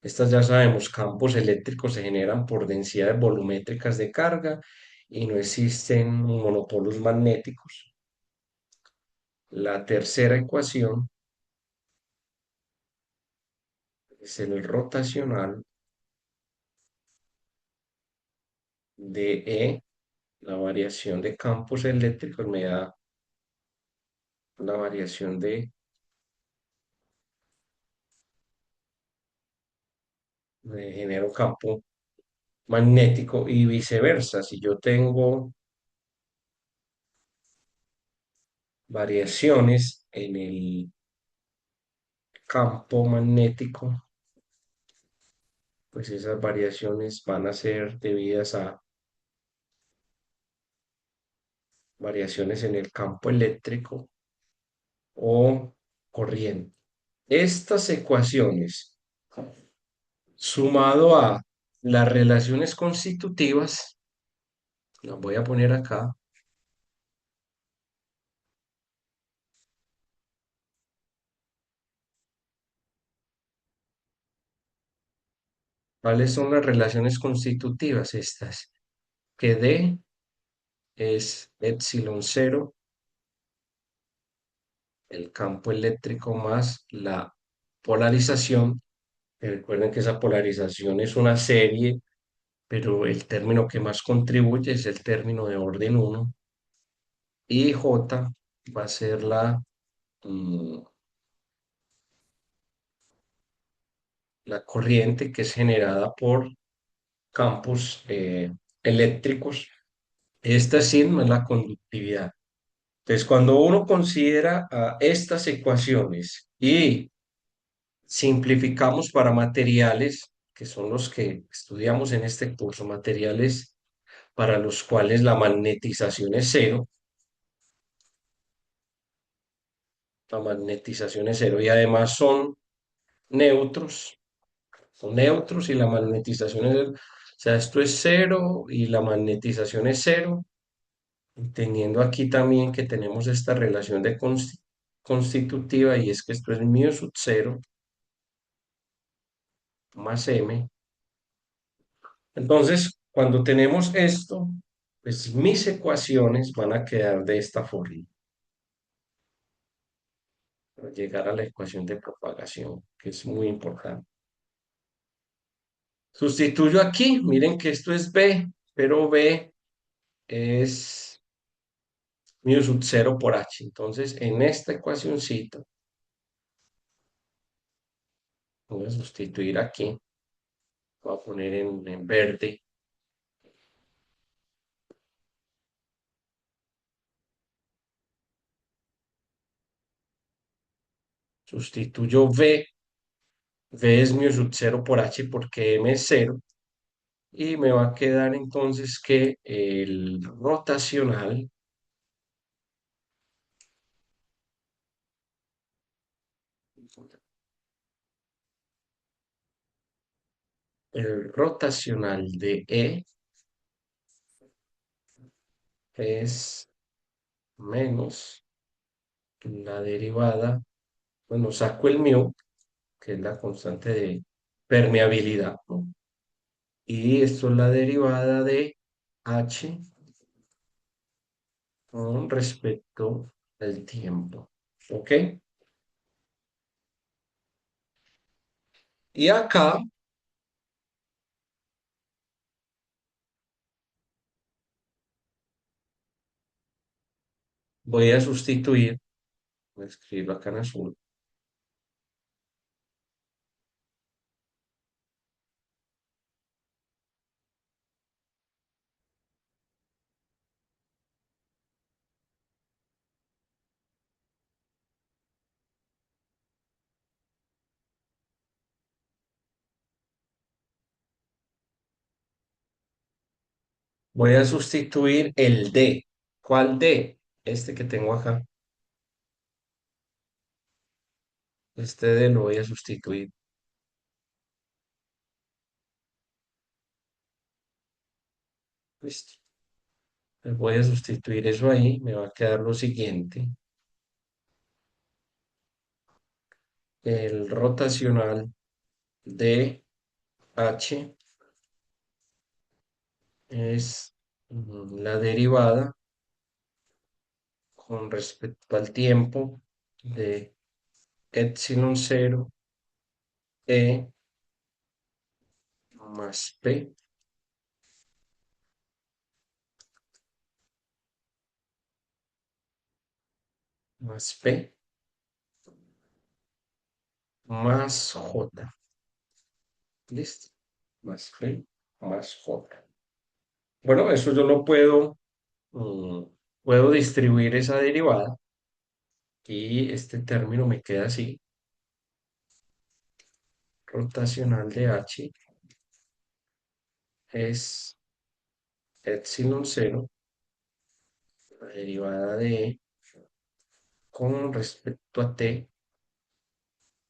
estas ya sabemos, campos eléctricos se generan por densidades volumétricas de carga y no existen monopolos magnéticos. La tercera ecuación es el rotacional de E, la variación de campos eléctricos me da la variación de genero campo magnético y viceversa. Si yo tengo variaciones en el campo magnético, pues esas variaciones van a ser debidas a variaciones en el campo eléctrico o corriente. Estas ecuaciones, sumado a las relaciones constitutivas, las voy a poner acá. ¿Cuáles son las relaciones constitutivas? Estas, que D es epsilon cero, el campo eléctrico más la polarización. Recuerden que esa polarización es una serie, pero el término que más contribuye es el término de orden uno. Y J va a ser mm, la corriente que es generada por campos eléctricos. Esta sigma es la conductividad. Entonces, cuando uno considera estas ecuaciones y simplificamos para materiales, que son los que estudiamos en este curso, materiales para los cuales la magnetización es cero, la magnetización es cero y además son neutros y la magnetización es, o sea, esto es cero y la magnetización es cero, teniendo aquí también que tenemos esta relación de constitutiva y es que esto es mu sub cero más m. Entonces, cuando tenemos esto, pues mis ecuaciones van a quedar de esta forma, para llegar a la ecuación de propagación, que es muy importante. Sustituyo aquí, miren que esto es B, pero B es mu sub 0 por H. Entonces, en esta ecuacióncita, voy a sustituir aquí, voy a poner en verde, sustituyo V, V es mu sub 0 por H porque M es 0, y me va a quedar entonces que el rotacional de E es menos la derivada, bueno, saco el mu, que es la constante de permeabilidad, ¿no? Y esto es la derivada de H con respecto al tiempo. ¿Ok? Y acá voy a sustituir, voy a escribirlo acá en azul, voy a sustituir el D. ¿Cuál D? Este que tengo acá. Este D lo voy a sustituir. Listo. Voy a sustituir eso ahí. Me va a quedar lo siguiente. El rotacional de H es la derivada con respecto al tiempo de epsilon cero E más P más P más J. ¿Listo? Más P más J. Bueno, eso yo lo mm, puedo distribuir esa derivada y este término me queda así. Rotacional de H es epsilon cero, la derivada de E con respecto a T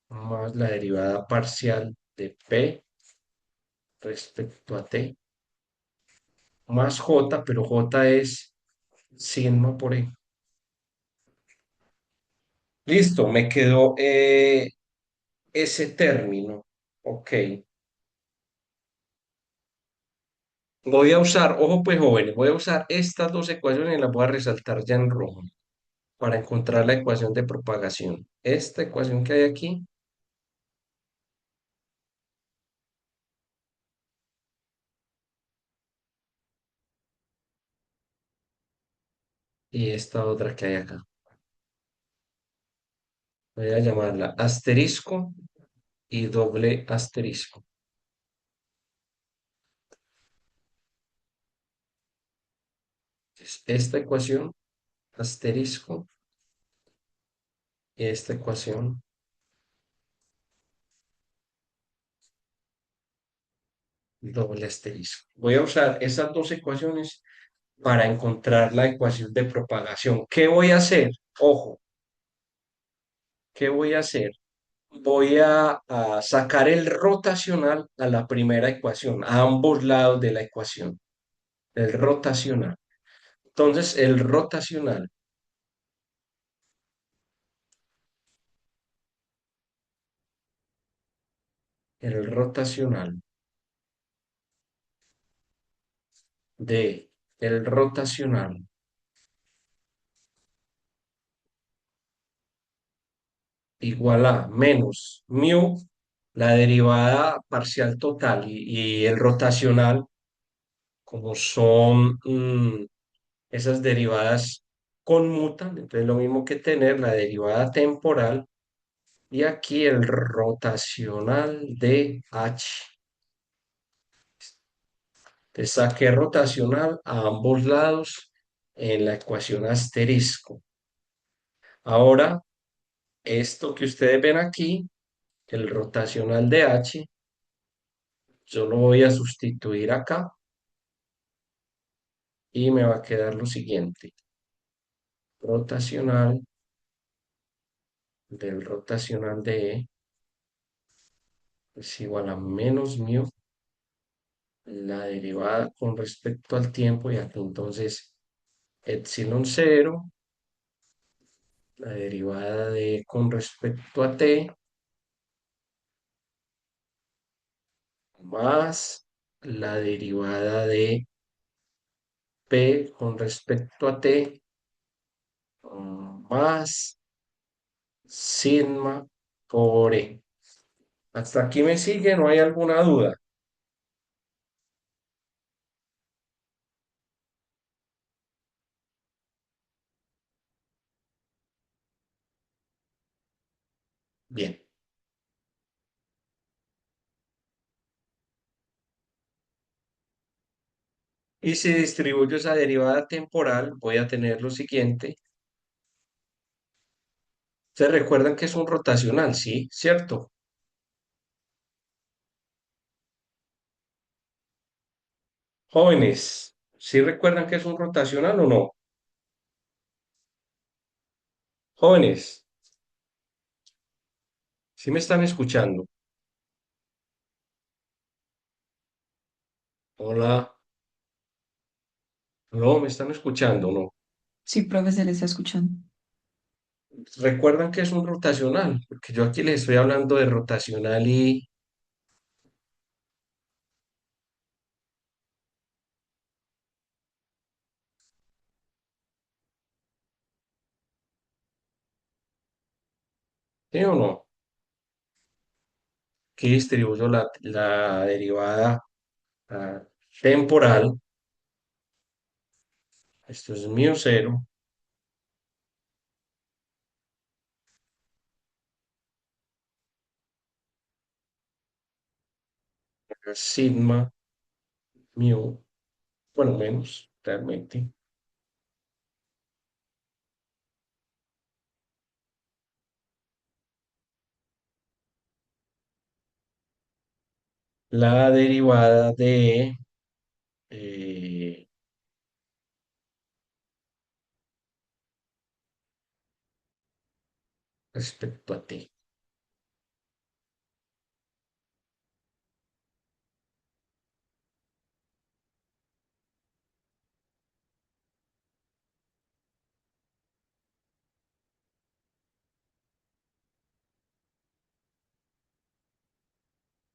más la derivada parcial de P respecto a T más J, pero J es sigma por E. Listo, me quedó ese término. Ok. Voy a usar, ojo pues jóvenes, voy a usar estas dos ecuaciones y las voy a resaltar ya en rojo para encontrar la ecuación de propagación. Esta ecuación que hay aquí y esta otra que hay acá. Voy a llamarla asterisco y doble asterisco. Esta ecuación, asterisco, y esta ecuación, doble asterisco. Voy a usar esas dos ecuaciones para encontrar la ecuación de propagación. ¿Qué voy a hacer? Ojo, ¿qué voy a hacer? Voy a sacar el rotacional a la primera ecuación, a ambos lados de la ecuación, el rotacional. Entonces, el rotacional de el rotacional igual a menos mu, la derivada parcial total y el rotacional, como son esas derivadas conmutan, entonces lo mismo que tener la derivada temporal y aquí el rotacional de H. Te saqué rotacional a ambos lados en la ecuación asterisco. Ahora, esto que ustedes ven aquí, el rotacional de H, Yo lo voy a sustituir acá y me va a quedar lo siguiente. Rotacional del rotacional de E es igual a menos mu, la derivada con respecto al tiempo, y aquí entonces epsilon cero, la derivada de E con respecto a t, más la derivada de p con respecto a t, más sigma por e. Hasta aquí me sigue, ¿no hay alguna duda? Bien. Y si distribuyo esa derivada temporal, voy a tener lo siguiente. ¿Se recuerdan que es un rotacional? Sí, ¿cierto? Jóvenes, ¿sí recuerdan que es un rotacional o no? Jóvenes, ¿sí me están escuchando? Hola, no, ¿me están escuchando o no? Sí, profe, se le está escuchando. ¿Recuerdan que es un rotacional? Porque yo aquí les estoy hablando de rotacional y... ¿Sí o no? Aquí distribuyo la derivada ah, temporal. Esto es mu cero, sigma, mu, bueno, menos realmente. La derivada de eh, respecto a t.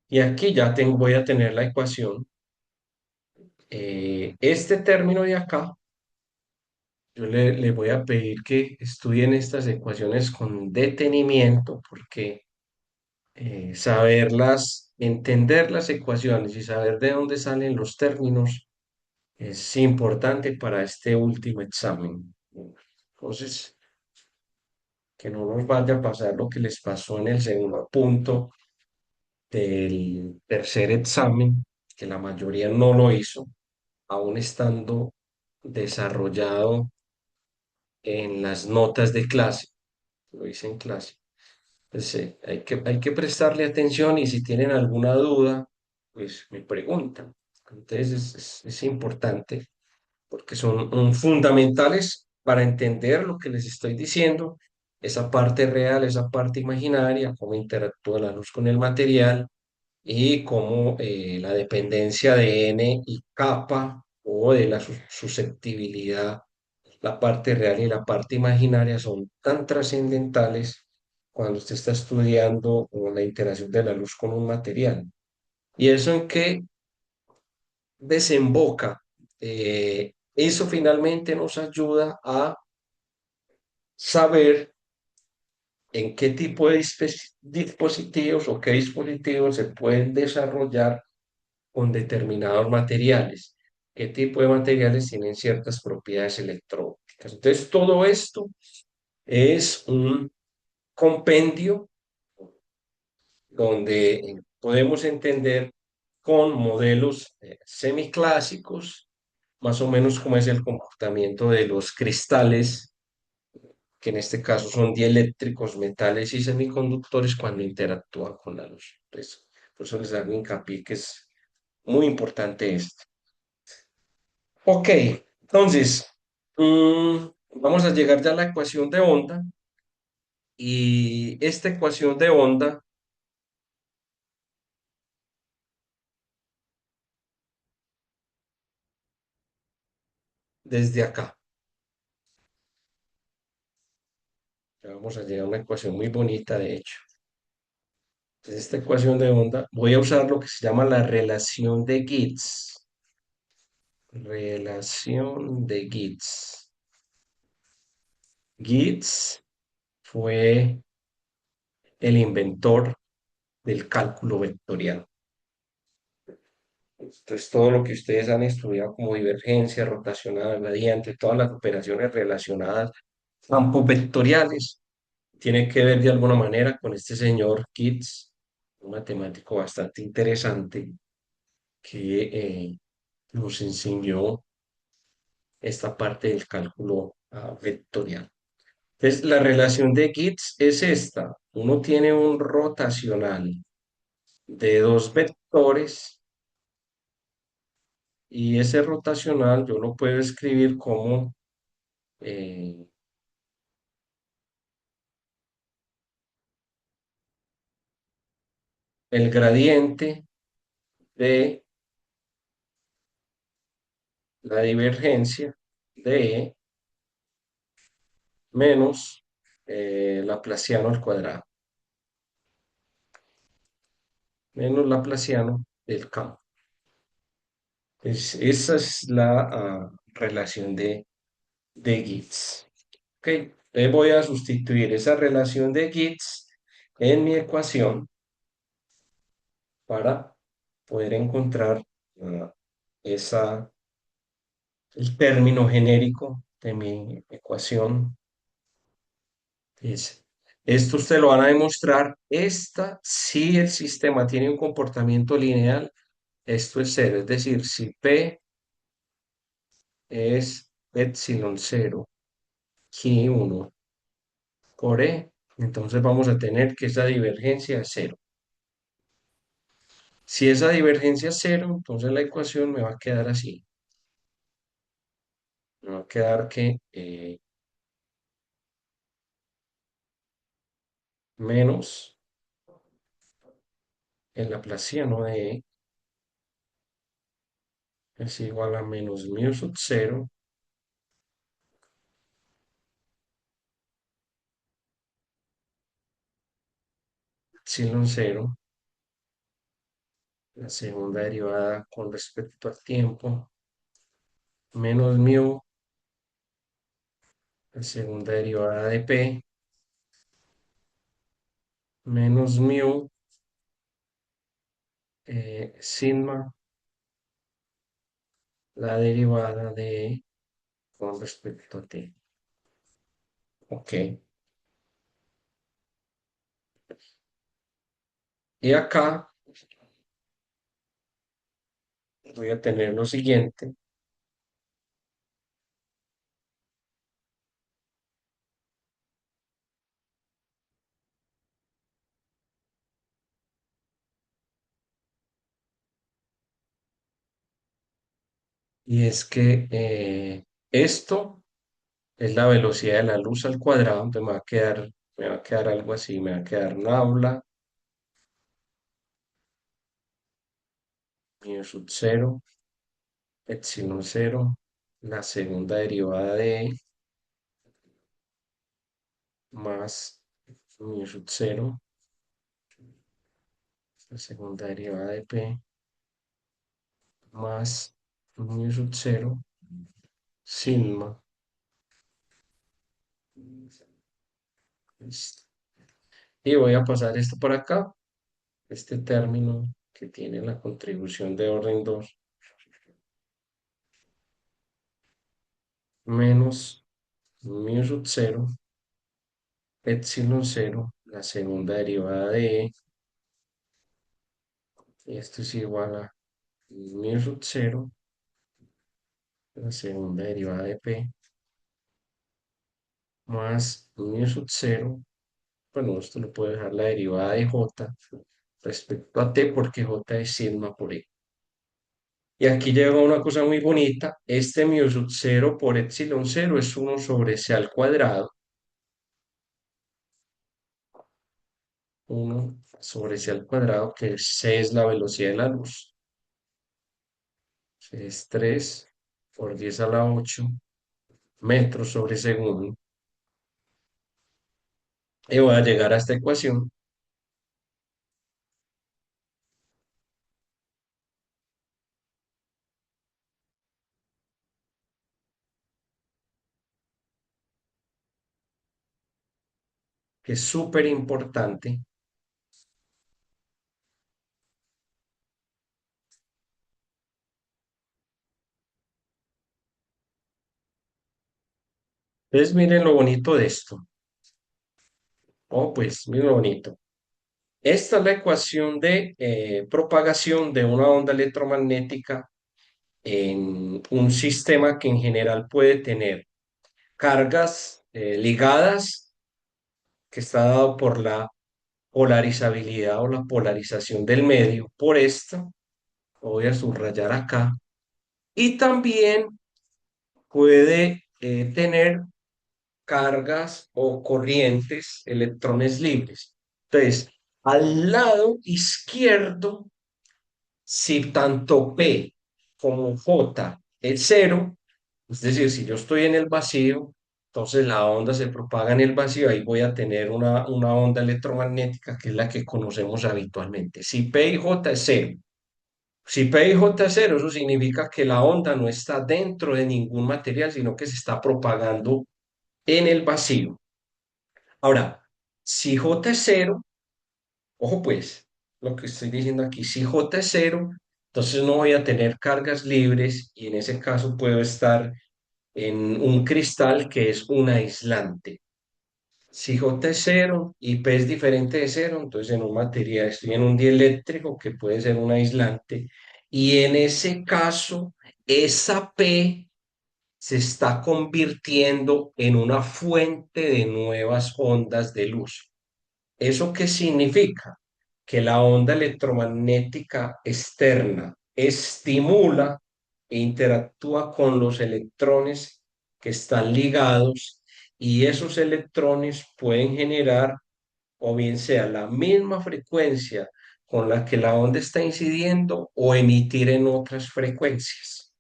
Y aquí ya voy a tener la ecuación. Este término de acá, yo le voy a pedir que estudien estas ecuaciones con detenimiento, porque saberlas, entender las ecuaciones y saber de dónde salen los términos es importante para este último examen. Entonces, que no nos vaya a pasar lo que les pasó en el segundo punto del tercer examen, que la mayoría no lo hizo, aún estando desarrollado en las notas de clase. Lo hice en clase. Pues, hay que prestarle atención, y si tienen alguna duda, pues me preguntan. Entonces es importante, porque son fundamentales para entender lo que les estoy diciendo, esa parte real, esa parte imaginaria, cómo interactúa la luz con el material, y cómo la dependencia de n y kappa, o de la susceptibilidad, la parte real y la parte imaginaria, son tan trascendentales cuando usted está estudiando la interacción de la luz con un material. ¿Y eso en qué desemboca? Eso finalmente nos ayuda a saber en qué tipo de dispositivos o qué dispositivos se pueden desarrollar con determinados materiales, qué tipo de materiales tienen ciertas propiedades electrónicas. Entonces, todo esto es un compendio donde podemos entender con modelos semiclásicos, más o menos cómo es el comportamiento de los cristales, que en este caso son dieléctricos, metales y semiconductores, cuando interactúan con la luz. Entonces, por eso les hago hincapié que es Muy importante esto. Ok, entonces, vamos a llegar ya a la ecuación de onda y esta ecuación de onda, desde acá, ya vamos a llegar a una ecuación muy bonita, de hecho. Entonces, esta ecuación de onda, voy a usar lo que se llama la relación de Gibbs. Relación de Gibbs. Gibbs fue el inventor del cálculo vectorial. Entonces, todo lo que ustedes han estudiado como divergencia, rotacional, gradiente, todas las operaciones relacionadas, campos vectoriales, tiene que ver de alguna manera con este señor Gibbs, un matemático bastante interesante que nos enseñó esta parte del cálculo vectorial. Entonces, la relación de Gibbs es esta. Uno tiene un rotacional de dos vectores y ese rotacional yo lo puedo escribir como eh, el gradiente de la divergencia de E menos Laplaciano al cuadrado, menos Laplaciano del campo. Esa es la relación de Gibbs. Ok, entonces voy a sustituir esa relación de Gibbs en mi ecuación para poder encontrar ah, esa, el término genérico de mi ecuación. Es, esto usted lo van a demostrar. Esta, si el sistema tiene un comportamiento lineal, esto es cero. Es decir, si P es epsilon cero, chi 1 por E, entonces vamos a tener que esa divergencia es cero. Si esa divergencia es cero, entonces la ecuación me va a quedar así. Me va a quedar que menos el laplaciano de E es igual a menos mu sub cero, epsilon cero, la segunda derivada con respecto al tiempo, menos mu, la segunda derivada de P, menos mu, sigma, la derivada de E con respecto a T. Ok. Y acá voy a tener lo siguiente, y es que esto es la velocidad de la luz al cuadrado, entonces me va a quedar algo así, me va a quedar nabla, mu sub cero, epsilon cero, la segunda derivada de E más mu sub cero, la segunda derivada de P más mu sub cero, sigma. Listo. Y voy a pasar esto por acá, este término que tiene la contribución de orden 2 menos mu sub cero, epsilon cero, la segunda derivada de E, y esto es igual a mu sub cero, la segunda derivada de P, más mu sub cero, bueno, esto lo puedo dejar la derivada de J respecto a T porque J es sigma por E. Y aquí llega una cosa muy bonita. Este mu sub 0 por epsilon 0 es 1 sobre c². 1 sobre c², que c es la velocidad de la luz. Es 3 por 10 a la 8 metros sobre segundo. Y voy a llegar a esta ecuación, que es súper importante. Entonces, miren lo bonito de esto. Oh, pues, miren lo bonito. Esta es la ecuación de propagación de una onda electromagnética en un sistema que en general puede tener cargas ligadas, que está dado por la polarizabilidad o la polarización del medio. Por esto, lo voy a subrayar acá. Y también puede tener cargas o corrientes, electrones libres. Entonces, al lado izquierdo, si tanto P como J es cero, es decir, si yo estoy en el vacío, entonces la onda se propaga en el vacío, ahí voy a tener una onda electromagnética que es la que conocemos habitualmente. Si P y J es cero, si P y J es cero, eso significa que la onda no está dentro de ningún material, sino que se está propagando en el vacío. Ahora, si J es cero, ojo pues, lo que estoy diciendo aquí, si J es cero, entonces no voy a tener cargas libres y en ese caso puedo estar en un cristal que es un aislante. Si J es cero y P es diferente de cero, entonces en un material estoy en un dieléctrico que puede ser un aislante y en ese caso esa P se está convirtiendo en una fuente de nuevas ondas de luz. ¿Eso qué significa? Que la onda electromagnética externa estimula e interactúa con los electrones que están ligados y esos electrones pueden generar o bien sea la misma frecuencia con la que la onda está incidiendo o emitir en otras frecuencias,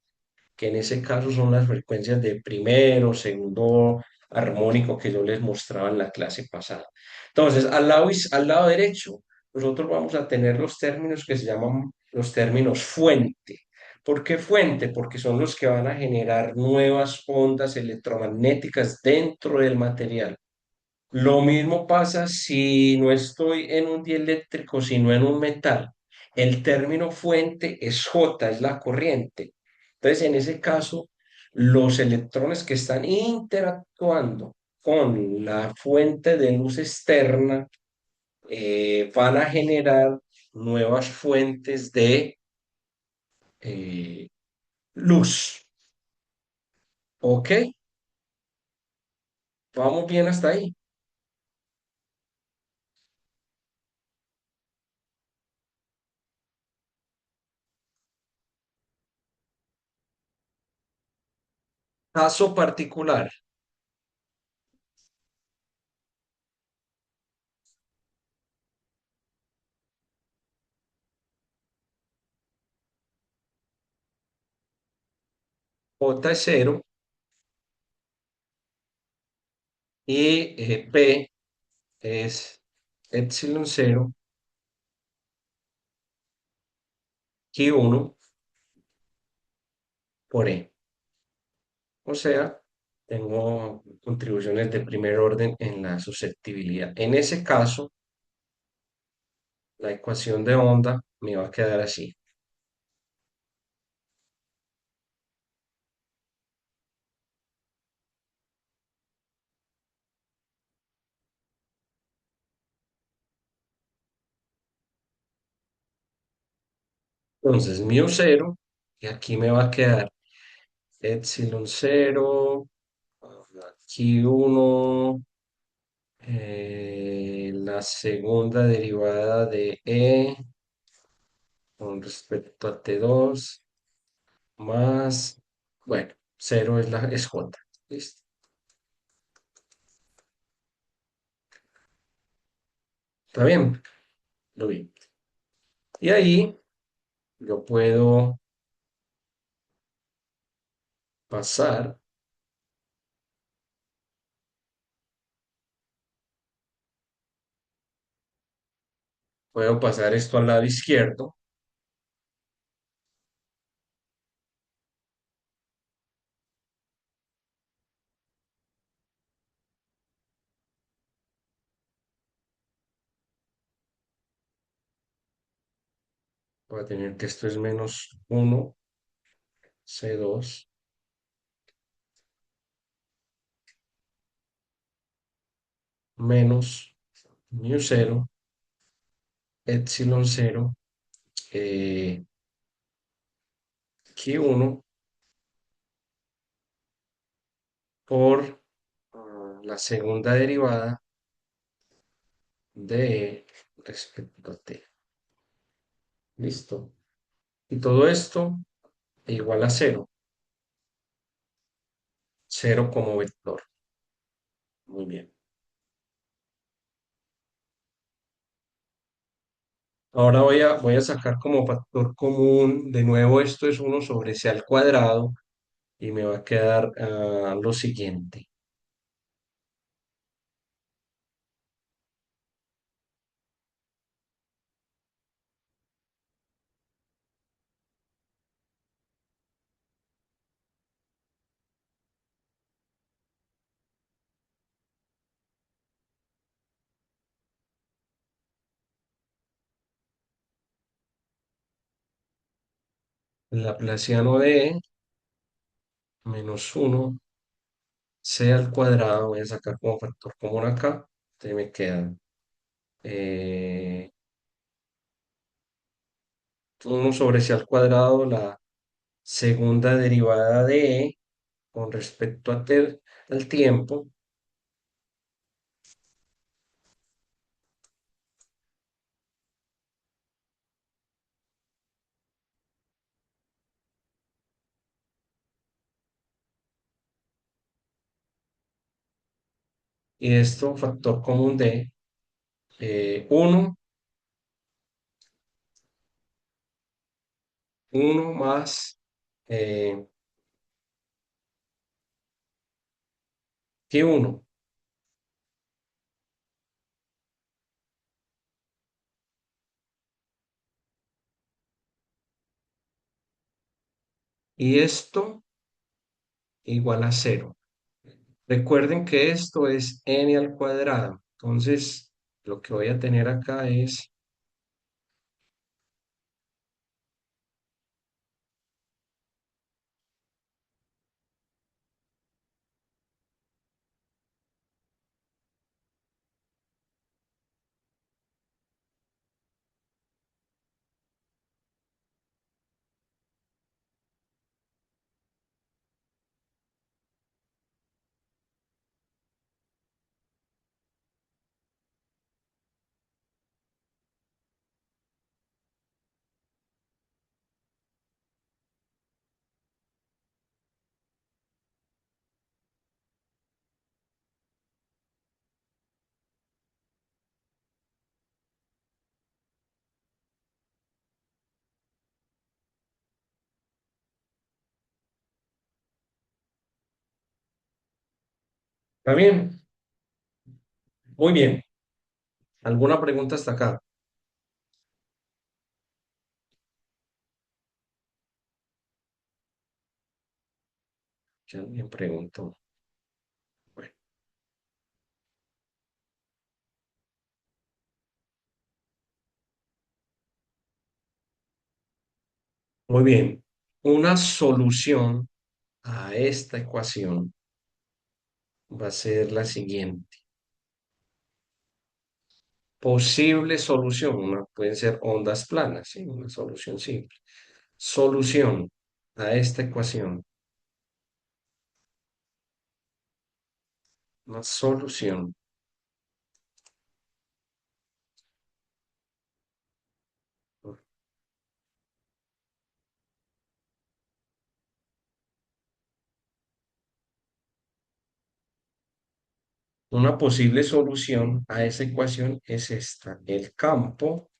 que en ese caso son las frecuencias de primero, segundo armónico que yo les mostraba en la clase pasada. Entonces, al lado derecho, nosotros vamos a tener los términos que se llaman los términos fuente. ¿Por qué fuente? Porque son los que van a generar nuevas ondas electromagnéticas dentro del material. Lo mismo pasa si no estoy en un dieléctrico, sino en un metal. El término fuente es J, es la corriente. Entonces, en ese caso, los electrones que están interactuando con la fuente de luz externa van a generar nuevas fuentes de eh, luz. ¿Ok? ¿Vamos bien hasta ahí? Caso particular, J es cero y P es epsilon cero Q1 por E. O sea, tengo contribuciones de primer orden en la susceptibilidad. En ese caso, la ecuación de onda me va a quedar así. Entonces, mu cero, y aquí me va a quedar epsilon cero, Q1, la segunda derivada de E con respecto a T2, más, bueno, cero es J. ¿Listo? ¿Está bien? Lo vi. Y ahí yo pasar, puedo pasar esto al lado izquierdo. Voy a tener que esto es menos uno C2 menos mu cero epsilon cero eh, Q1 por la segunda derivada de respecto a t. Listo. Y todo esto igual a cero. Cero como vector. Muy bien. Ahora voy a sacar como factor común. De nuevo, esto es uno sobre c al cuadrado. Y me va a quedar lo siguiente. Laplaciano de menos uno c al cuadrado. Voy a sacar como factor común acá. Entonces me queda eh, 1 sobre c al cuadrado, la segunda derivada de e con respecto al tiempo. Y esto, factor común de 1, 1 más eh, que 1. Y esto igual a cero. Recuerden que esto es n al cuadrado. Entonces, lo que voy a tener acá es ¿Está bien? Muy bien. ¿Alguna pregunta hasta acá? Ya alguien preguntó. Bueno, muy bien. Una solución a esta ecuación va a ser la siguiente. Posible solución, pueden ser ondas planas, ¿sí? Una solución simple. Solución a esta ecuación. Una solución una posible solución a esa ecuación es esta. El campo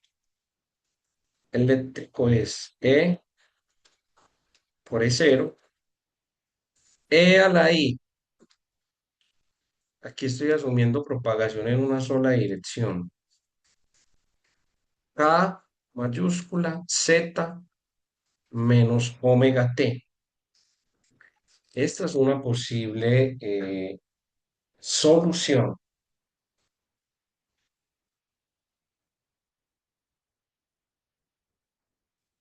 eléctrico es E por E0, E a la I. Aquí estoy asumiendo propagación en una sola dirección. K mayúscula Z menos omega T. Esta es una posible solución,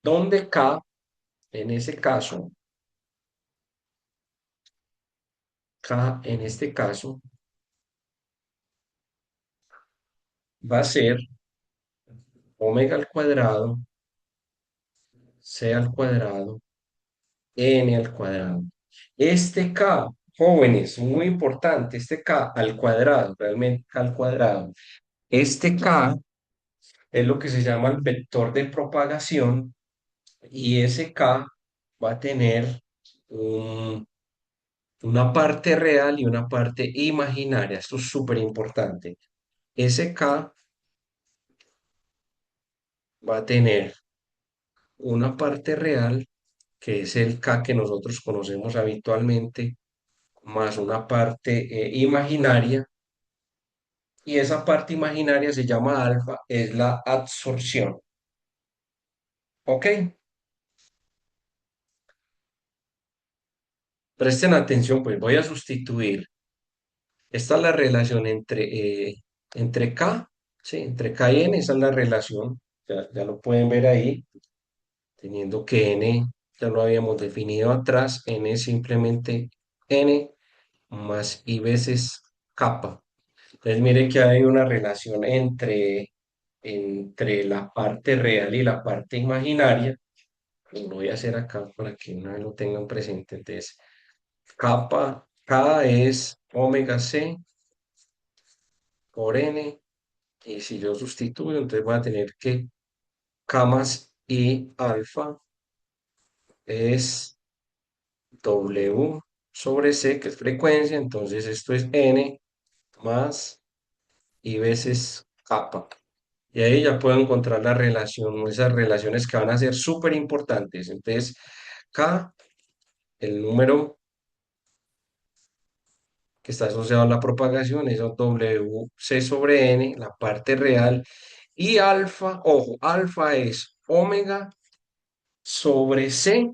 donde K, en ese caso, K en este caso, va a ser omega al cuadrado, C al cuadrado, N al cuadrado. Este K, jóvenes, muy importante, este K al cuadrado, realmente K al cuadrado. Este K es lo que se llama el vector de propagación y ese K va a tener una parte real y una parte imaginaria. Esto es súper importante. Ese K va a tener una parte real, que es el K que nosotros conocemos habitualmente, más una parte imaginaria, y esa parte imaginaria se llama alfa, es la absorción. ¿Ok? Presten atención, pues voy a sustituir. Esta es la relación entre K, ¿sí? Entre K y N, esa es la relación, ya lo pueden ver ahí, teniendo que N ya lo habíamos definido atrás, N es simplemente N más I veces kappa. Entonces mire que hay una relación entre la parte real y la parte imaginaria. Y lo voy a hacer acá para que una vez lo tengan presente. Entonces, kappa, K es omega C por N. Y si yo sustituyo, entonces voy a tener que K más I alfa es W sobre C, que es frecuencia. Entonces esto es N más I veces kappa. Y ahí ya puedo encontrar la relación, esas relaciones que van a ser súper importantes. Entonces, K, el número que está asociado a la propagación, es W C sobre N, la parte real. Y alfa, ojo, alfa es omega sobre C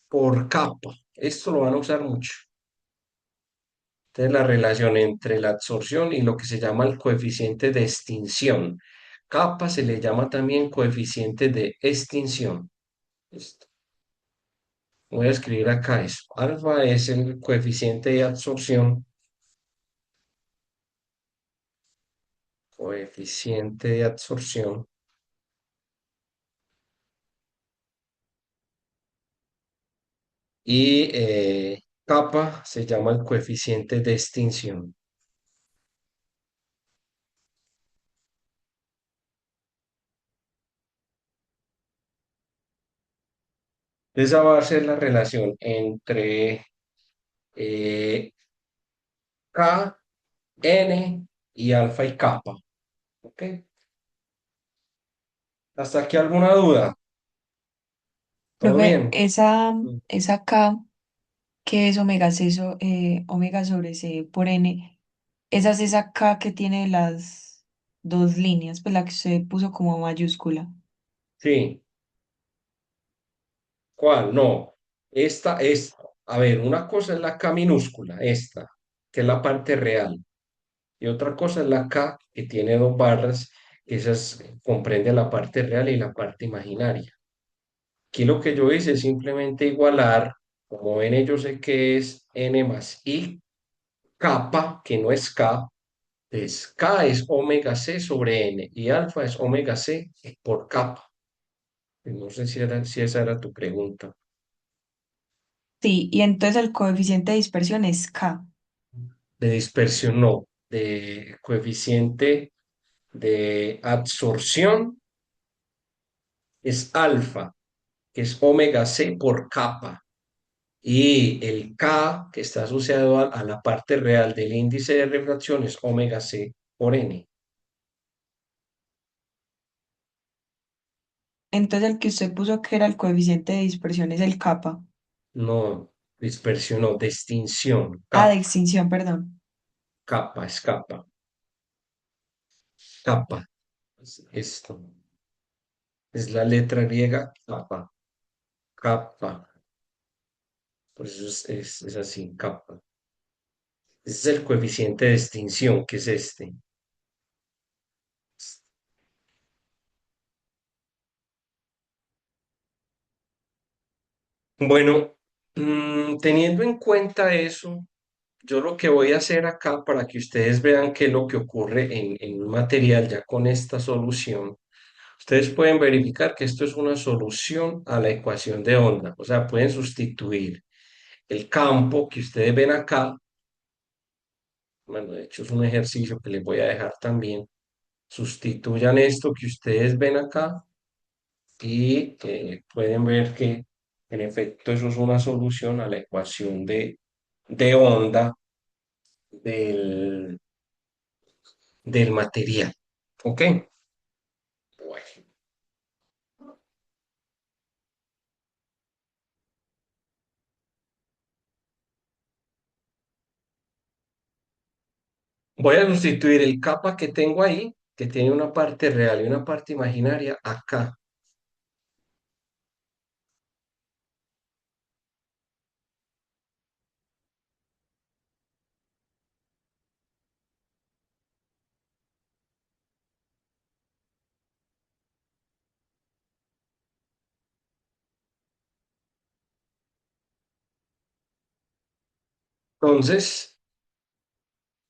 por kappa. Esto lo van a usar mucho. Entonces, la relación entre la absorción y lo que se llama el coeficiente de extinción. Kappa se le llama también coeficiente de extinción. Listo. Voy a escribir acá eso. Alfa es el coeficiente de absorción. Coeficiente de absorción. Y kappa se llama el coeficiente de extinción. Esa va a ser la relación entre eh, K, N y alfa y kappa. ¿Ok? ¿Hasta aquí alguna duda? ¿Todo Profe, bien? esa K, que es omega C, omega sobre C por N, esa es esa K que tiene las dos líneas, pues la que se puso como mayúscula. Sí. ¿Cuál? No. Esta es, a ver, una cosa es la K minúscula, esta, que es la parte real. Y otra cosa es la K, que tiene dos barras, que esas comprende la parte real y la parte imaginaria. Aquí lo que yo hice es simplemente igualar, como ven, yo sé que es N más I kappa, que no es K, es K es omega C sobre N y alfa es omega C por kappa. No sé si esa era tu pregunta. Sí, y entonces el coeficiente de dispersión es K. De dispersión no, de coeficiente de absorción es alfa, que es omega C por kappa. Y el K, que está asociado a la parte real del índice de refracción, es omega C por N. Entonces el que usted puso que era el coeficiente de dispersión es el kappa. No, dispersión, no, de extinción. Ah, de Kappa, extinción, perdón. kappa, es kappa, kappa. Es esto. Es la letra griega kappa, kappa. Por eso es así, kappa. Ese es el coeficiente de extinción, que es este. Bueno, teniendo en cuenta eso, yo lo que voy a hacer acá para que ustedes vean qué es lo que ocurre en un material ya con esta solución, ustedes pueden verificar que esto es una solución a la ecuación de onda. O sea, pueden sustituir el campo que ustedes ven acá. Bueno, de hecho es un ejercicio que les voy a dejar también. Sustituyan esto que ustedes ven acá y pueden ver que en efecto eso es una solución a la ecuación de onda del, del material. ¿Ok? Bueno. Voy a sustituir el capa que tengo ahí, que tiene una parte real y una parte imaginaria, acá. Entonces,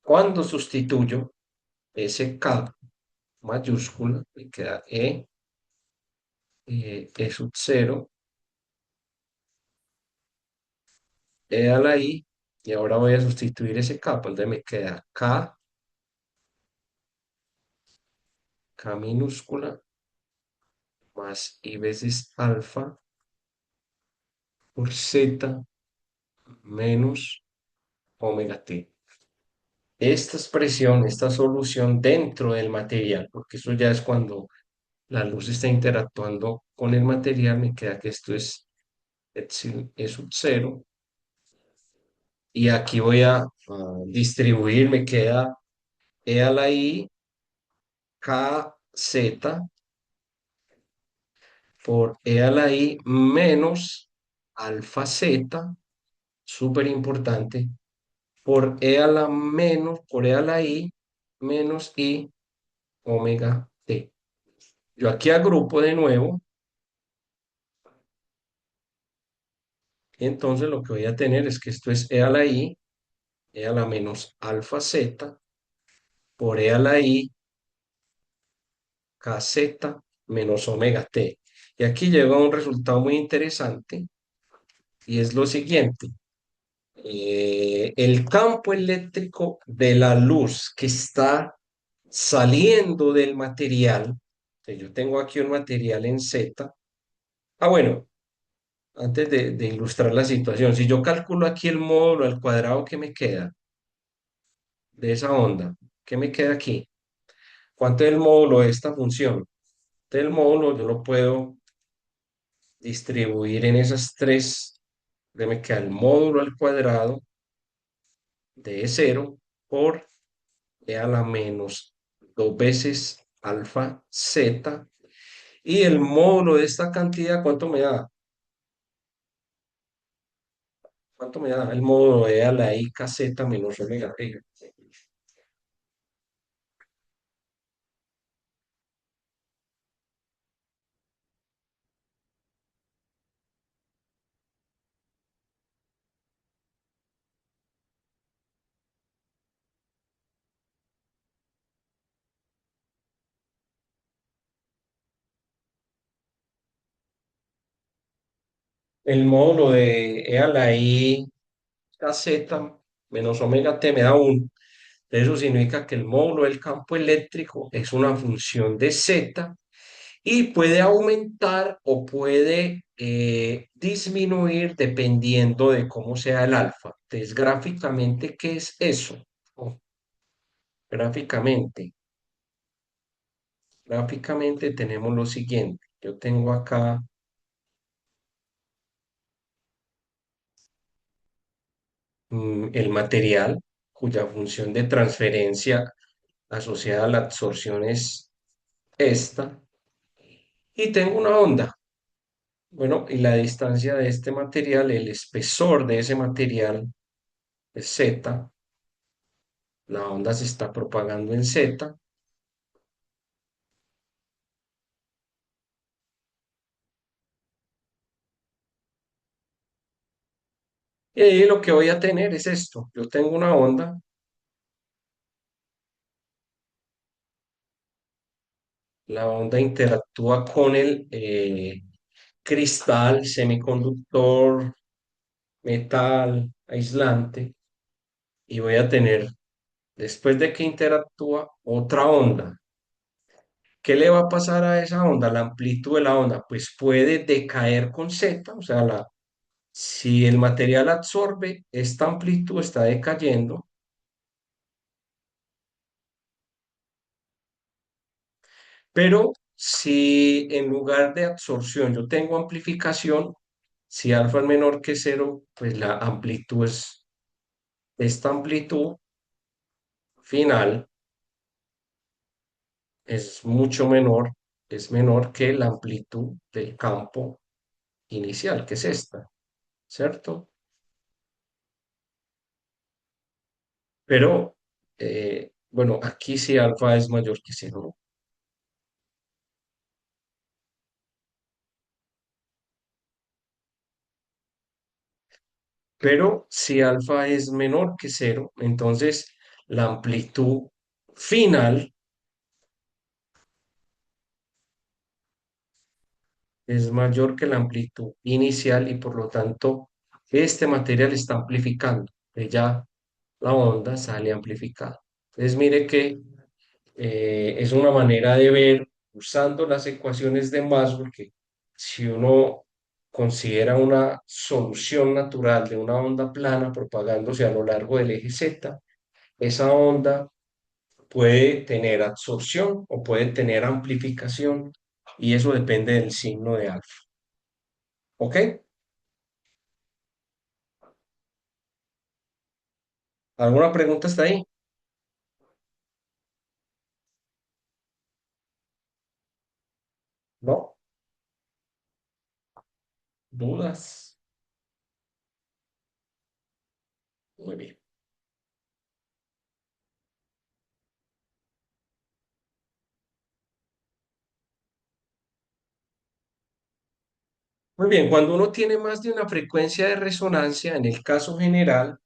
cuando sustituyo ese K mayúscula, me queda E sub 0, E a la I, y ahora voy a sustituir ese K, pues entonces me queda K minúscula, más I veces alfa por Z menos omega T. Esta expresión, esta solución dentro del material, porque eso ya es cuando la luz está interactuando con el material, me queda que esto es epsilon E sub 0, y aquí voy a distribuir, me queda E a la I k z por E a la I menos alfa z, súper importante, por E a la menos, por E a la I menos I omega T. Yo aquí agrupo de nuevo, y entonces lo que voy a tener es que esto es E a la I, E a la menos alfa z, por E a la I kz menos omega t. Y aquí llega un resultado muy interesante, y es lo siguiente. El campo eléctrico de la luz que está saliendo del material, yo tengo aquí un material en Z. Bueno, antes de ilustrar la situación, si yo calculo aquí el módulo al cuadrado, ¿qué me queda de esa onda? ¿Qué me queda aquí? ¿Cuánto es el módulo de esta función? Del módulo yo lo puedo distribuir en esas tres, me queda el módulo al cuadrado de E0 por E a la menos 2 veces alfa z, y el módulo de esta cantidad, ¿cuánto me da? ¿Cuánto me da? El módulo de E a la I kz menos omega t. El módulo de E a la I kz menos omega t me da 1. Eso significa que el módulo del campo eléctrico es una función de z, y puede aumentar o puede disminuir dependiendo de cómo sea el alfa. Entonces, gráficamente, ¿qué es eso? Oh, gráficamente, gráficamente tenemos lo siguiente. Yo tengo acá el material cuya función de transferencia asociada a la absorción es esta, y tengo una onda. Bueno, y la distancia de este material, el espesor de ese material es z, la onda se está propagando en z, y ahí lo que voy a tener es esto. Yo tengo una onda, la onda interactúa con el cristal, semiconductor, metal, aislante, y voy a tener, después de que interactúa, otra onda. ¿Qué le va a pasar a esa onda? La amplitud de la onda, pues puede decaer con z, o sea, si el material absorbe, esta amplitud está decayendo, pero si en lugar de absorción yo tengo amplificación, si alfa es menor que cero, pues la amplitud es, esta amplitud final es mucho menor, es menor que la amplitud del campo inicial, que es esta, ¿cierto? Pero, bueno, aquí sí alfa es mayor que cero, pero si alfa es menor que cero, entonces la amplitud final es mayor que la amplitud inicial y por lo tanto este material está amplificando. Ya la onda sale amplificada. Entonces mire que es una manera de ver usando las ecuaciones de Maxwell que si uno considera una solución natural de una onda plana propagándose a lo largo del eje Z, esa onda puede tener absorción o puede tener amplificación y eso depende del signo de alfa. ¿Ok? ¿Alguna pregunta hasta ahí? ¿No? ¿Dudas? Muy bien. Muy bien, cuando uno tiene más de una frecuencia de resonancia, en el caso general,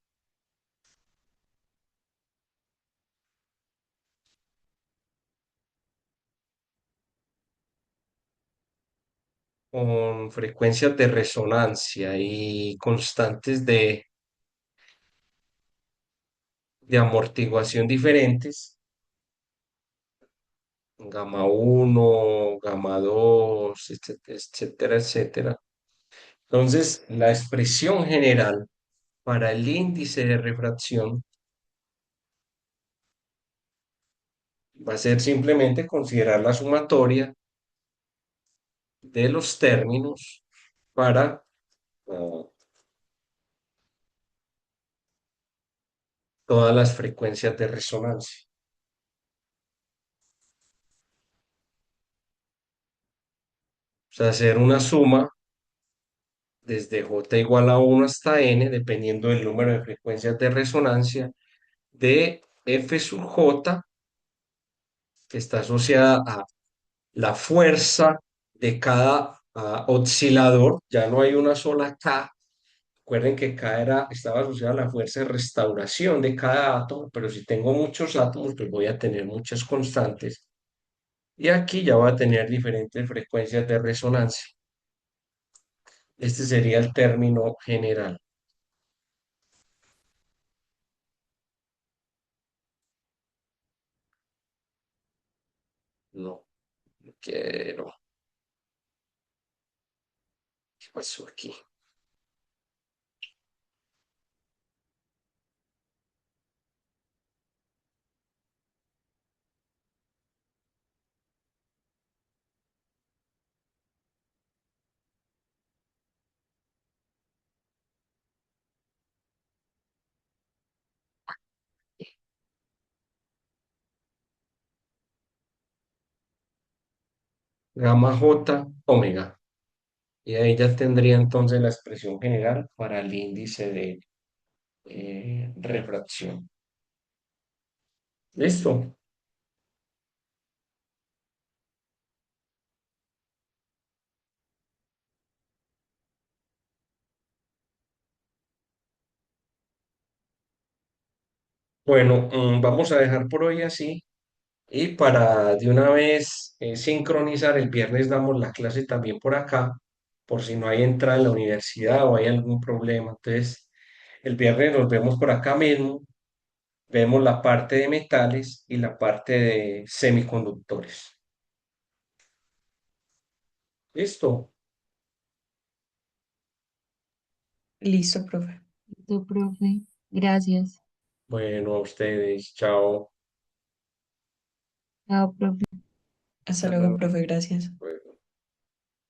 con frecuencias de resonancia y constantes de amortiguación diferentes, gamma uno, gamma 2, etcétera, etcétera, etcétera. Entonces, la expresión general para el índice de refracción va a ser simplemente considerar la sumatoria de los términos para todas las frecuencias de resonancia. O sea, hacer una suma desde J igual a 1 hasta N, dependiendo del número de frecuencias de resonancia, de F sub J, que está asociada a la fuerza de cada oscilador. Ya no hay una sola K. Recuerden que K estaba asociada a la fuerza de restauración de cada átomo, pero si tengo muchos átomos, pues voy a tener muchas constantes. Y aquí ya voy a tener diferentes frecuencias de resonancia. Este sería el término general. No quiero. ¿Qué pasó aquí? Gamma J omega. Y ahí ya tendría entonces la expresión general para el índice de refracción. ¿Listo? Bueno, vamos a dejar por hoy así. Y para de una vez sincronizar, el viernes damos la clase también por acá, por si no hay entrada en la universidad o hay algún problema. Entonces, el viernes nos vemos por acá mismo, vemos la parte de metales y la parte de semiconductores. ¿Listo? Listo, profe. Listo, profe. Gracias. Bueno, a ustedes, chao. Chao, profe. Hasta Hasta luego, luego. profe, gracias.